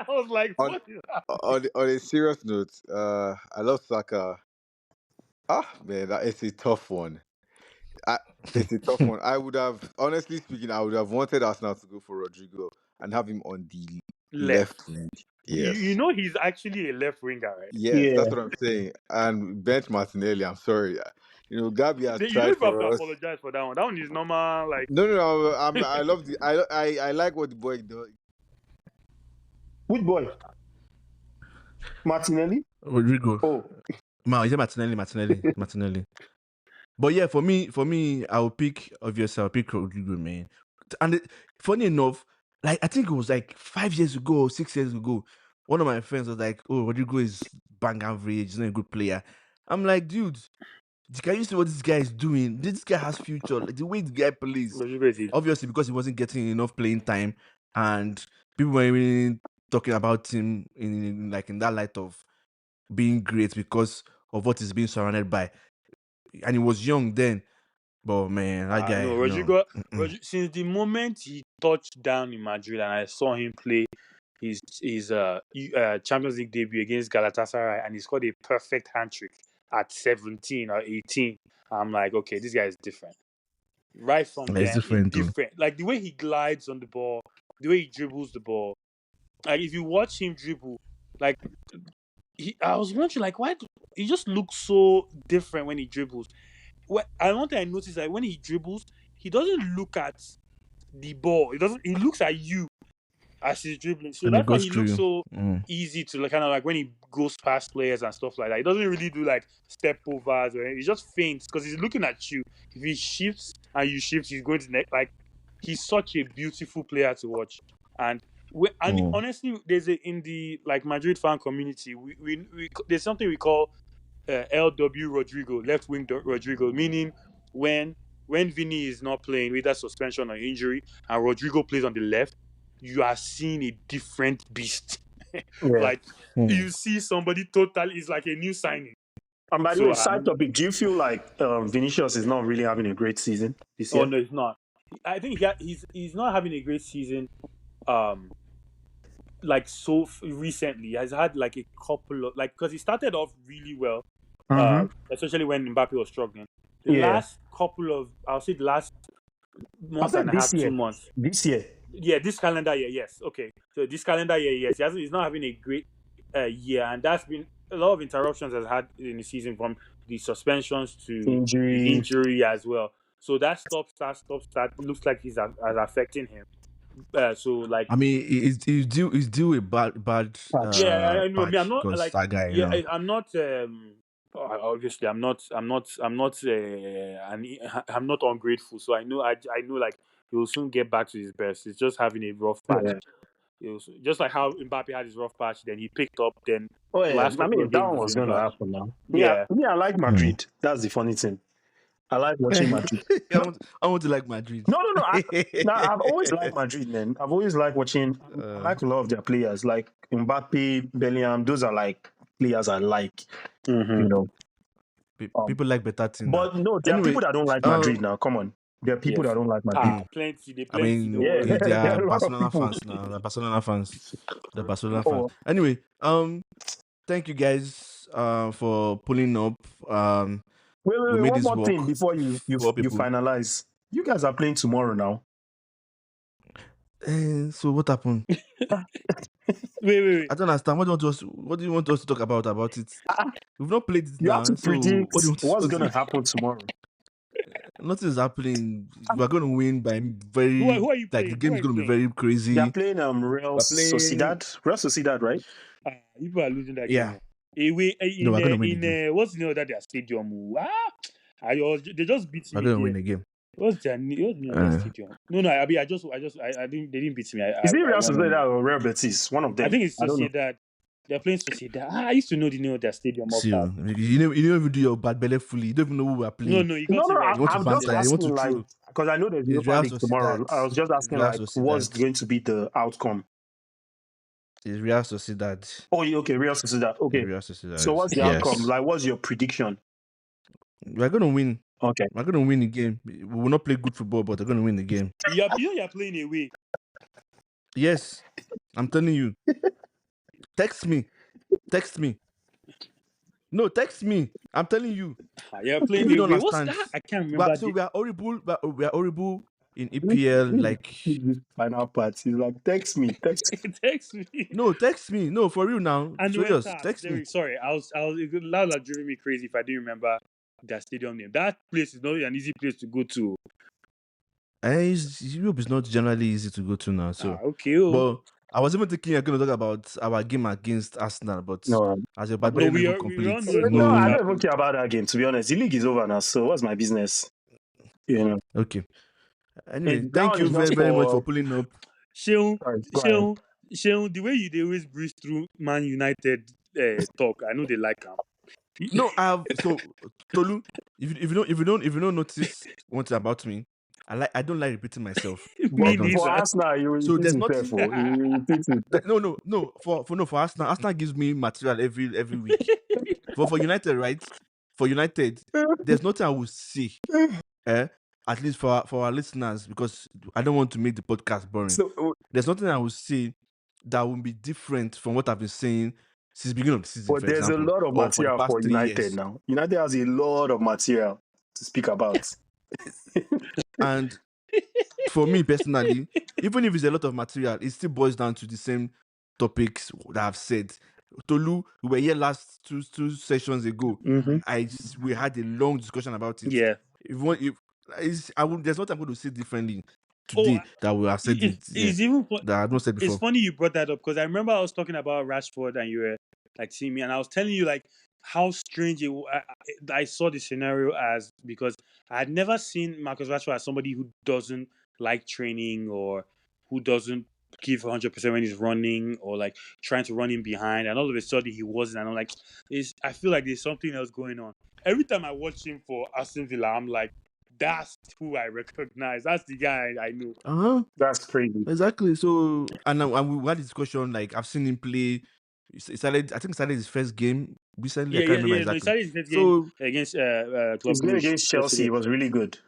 was like, what is happening? On a serious note, I love Saka. Man, it's a tough one. It's a tough one. Honestly speaking, I would have wanted Arsenal to go for Rodrigo and have him on the left wing. Yes. You know he's actually a left winger, right? Yes, that's what I'm saying. And bench Martinelli, I'm sorry. Gabi has tried for us. Apologize for that one. That one is normal. Like no. I love I like what the boy does. Which boy? Martinelli? Rodrigo. Oh. No, is it Martinelli? But yeah, for me, I'll pick Rodrigo, man. And funny enough, like I think it was like 5 years ago or 6 years ago, one of my friends was like, "Oh, Rodrigo is bang average, he's not a good player." I'm like, dude, can you see what this guy is doing? This guy has future. Like the way the guy plays, obviously because he wasn't getting enough playing time, and people were really talking about him in that light of being great because of what he's being surrounded by. And he was young then, but man, that guy. No, Rodrigo, since the moment he touched down in Madrid and I saw him play his Champions League debut against Galatasaray, and he scored a perfect hat-trick at 17 or 18, I'm like, okay, this guy is different. Right from there, he's different. Like the way he glides on the ball, the way he dribbles the ball, Like if you watch him dribble, like I was wondering, like why he just looks so different when he dribbles. One thing I noticed that when he dribbles, he doesn't look at the ball. He looks at you as he's dribbling. So And it that's why goes he through looks you. so easy to kind of like when he goes past players and stuff like that. He doesn't really do like step overs or anything. He just feints because he's looking at you. If he shifts and you shift, he's going to like. He's such a beautiful player to watch, and honestly, there's in the like Madrid fan community, we there's something we call LW Rodrigo, left wing Rodrigo, meaning when Vini is not playing with that suspension or injury and Rodrigo plays on the left, you are seeing a different beast. Like you see somebody totally is like a new signing. And by the way, side topic, do you feel like Vinicius is not really having a great season this year? Oh no, he's not. I think he's not having a great season. Like so recently, he has had like a couple of because he started off really well, especially when Mbappe was struggling. The last month and a half, 2 months. This year. Yeah, this calendar year, yes. Okay. So this calendar year, yes. He's not having a great year, and that's been a lot of interruptions has had in the season from the suspensions to injury as well. So that stop start looks like he's affecting him. So like I mean, he's due a bad I know. I'm not like that guy. I'm not. Obviously, I'm not ungrateful. So I know like he will soon get back to his best. He's just having a rough patch. Just like how Mbappe had his rough patch, then he picked up. Then that one was going to happen now. Yeah, I like Madrid. That's the funny thing. I like watching Madrid. I want to like Madrid. No. I've always liked Madrid, man. I've always liked watching. I like a lot of their players, like Mbappe, Bellingham. Those are like players I like. You know, people like better teams. But no, there are people that don't like Madrid now. Come on, there are people that don't like Madrid. Plenty. I mean, they are Barcelona fans now. They're Barcelona fans. Anyway, thank you guys for pulling up. Wait, one more thing before you finalize. You guys are playing tomorrow now. So what happened? Wait. I don't understand. What do you want us to talk about it? We've not played it you now. Have to predict what's going to happen tomorrow. Nothing is happening. We're going to win by very. Who are you like playing? the game is going to be very crazy. They're playing Real Sociedad. Real Sociedad, right? People are losing that game. What's the name of that their stadium? They just beat me. We're going to win the game. What's their name of the stadium? No. I didn't. They didn't beat me. Is it Real Sociedad or Real Betis? One of them. I think it's Sociedad. They're playing Sociedad. I used to know the name of their stadium. You don't even do your bad belly fully. You don't even know who we are playing. No. You got to right. I'm just asking, like, because I know there's Europa League tomorrow. I was just asking, like, what's going to be the outcome? It's Real Sociedad. Oh, okay, Real Sociedad. Okay. Real Sociedad. So what's the outcome? Like, what's your prediction? We're going to win. Okay. We're going to win the game. We will not play good football, but we're going to win the game. You're playing away. Yes. I'm telling you. Text me. No, text me. I'm telling you. You're playing you away. What's that? I can't remember. So we are horrible. We are horrible in EPL. Like final part. He's like, text me. Text me. No, text me. No, for real now. Serious. Text me. Sorry, I was loud driving me crazy if I didn't remember that stadium name. That place is not an easy place to go to. Europe is not generally easy to go to now. So okay. But I was even thinking you're going to talk about our game against Arsenal, but as a bad I don't even care about that game, to be honest. The league is over now, so what's my business? You know. Okay. Anyway, thank you very, very much for pulling up. Sheung, the way you always breeze through Man United talk, I know they like them. No, so Tolu, if you don't notice one thing about me, I don't like repeating myself. For Arsenal, so there's nothing. No. For Arsenal gives me material every week. for United, right? For United, there's nothing I will say. At least for our listeners, because I don't want to make the podcast boring. There's nothing I will say that will be different from what I've been saying since the beginning of the season. But there's a lot of material for United now. United has a lot of material to speak about. And for me personally, even if it's a lot of material, it still boils down to the same topics that I've said. Tolu, we were here last two sessions ago. We had a long discussion about it. Yeah. There's what I'm going to say differently today that we have said that I've not said before. It's funny you brought that up because I remember I was talking about Rashford and you were like seeing me, and I was telling you like how strange I saw the scenario as, because I had never seen Marcus Rashford as somebody who doesn't like training or who doesn't give 100% when he's running or like trying to run in behind, and all of a sudden he wasn't, and I'm like, I feel like there's something else going on. Every time I watch him for Aston Villa, I'm like, that's who I recognize. That's the guy I know. That's crazy. Exactly. So, and we had a discussion. Like, I've seen him play. I think he started his first game recently. I can't remember exactly. No, he started his first game against his game against Chelsea was really good.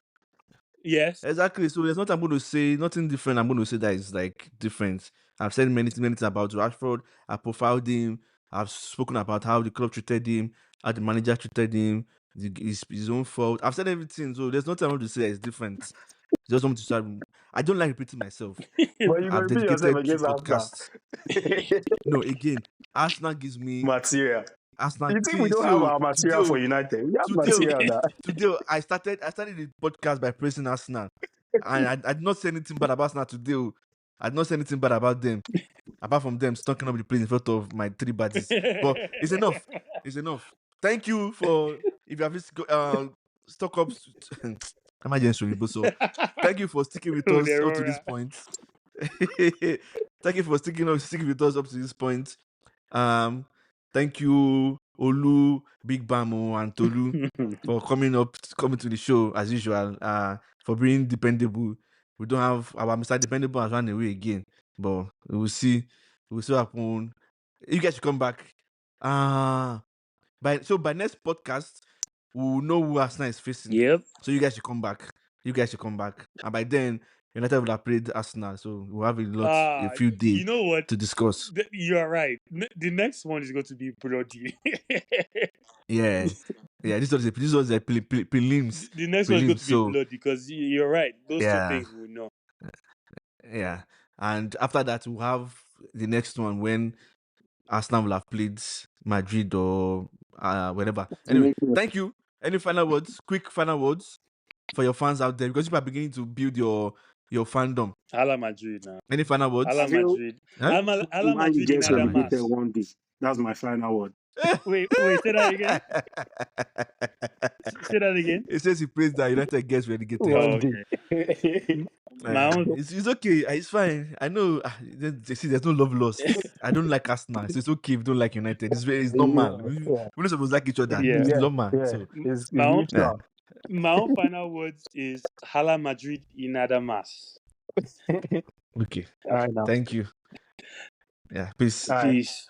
Yes. Exactly. So there's nothing I'm going to say, nothing different. I'm going to say that is like different. I've said many things about Rashford. I profiled him. I've spoken about how the club treated him, how the manager treated him, his own fault. I've said everything. So there's nothing I'm going to say that is different. Just want to start. I don't like repeating myself. But you I've repeat yourself dedicated 2 against podcasts. No, again, Arsenal gives me material. Arsenal. You think we don't have our material for United? We have material now. Today, I started the podcast by praising Arsenal. And I did not say anything bad about Arsenal today. I did not say anything bad about them. Apart from them stalking up the place in front of my 3 badges. But it's enough. It's enough. Thank you for, if you have stock up. So thank you for sticking with us up to this point. Thank you for sticking with us up to this point. Thank you, Olu, Big Bamo, and Tolu for coming to the show as usual. For being dependable. We don't have our Mr. Dependable has run away again, but we'll see. We'll see what happens. You guys should come back. By next podcast, we'll know who Arsenal is facing. Yep. So you guys should come back. And by then, United will have played Arsenal, so we'll have a few days to discuss. You're right. The next one is going to be bloody. Yeah. This was the prelims. The next one is going to be bloody because you're right. Those 2 things we know. Yeah. And after that, we'll have the next one when Arsenal will have played Madrid or whatever. Anyway, thank you. Any final words? Quick final words for your fans out there, because you are beginning to build your fandom. Hala Madrid now. Any final words? Hala Madrid. Hala Madrid in Adamas. One day. That's my final word. Wait, say that again. Say that again. It says he prays that United gets relegated. Okay. It's okay. It's fine. I know. There's no love lost. I don't like Arsenal, so it's okay if you don't like United. It's normal. We're not supposed to like each other. It's normal. So my own final words is Hala Madrid in Adamas. Okay. All right, thank you. Yeah. Peace. Peace.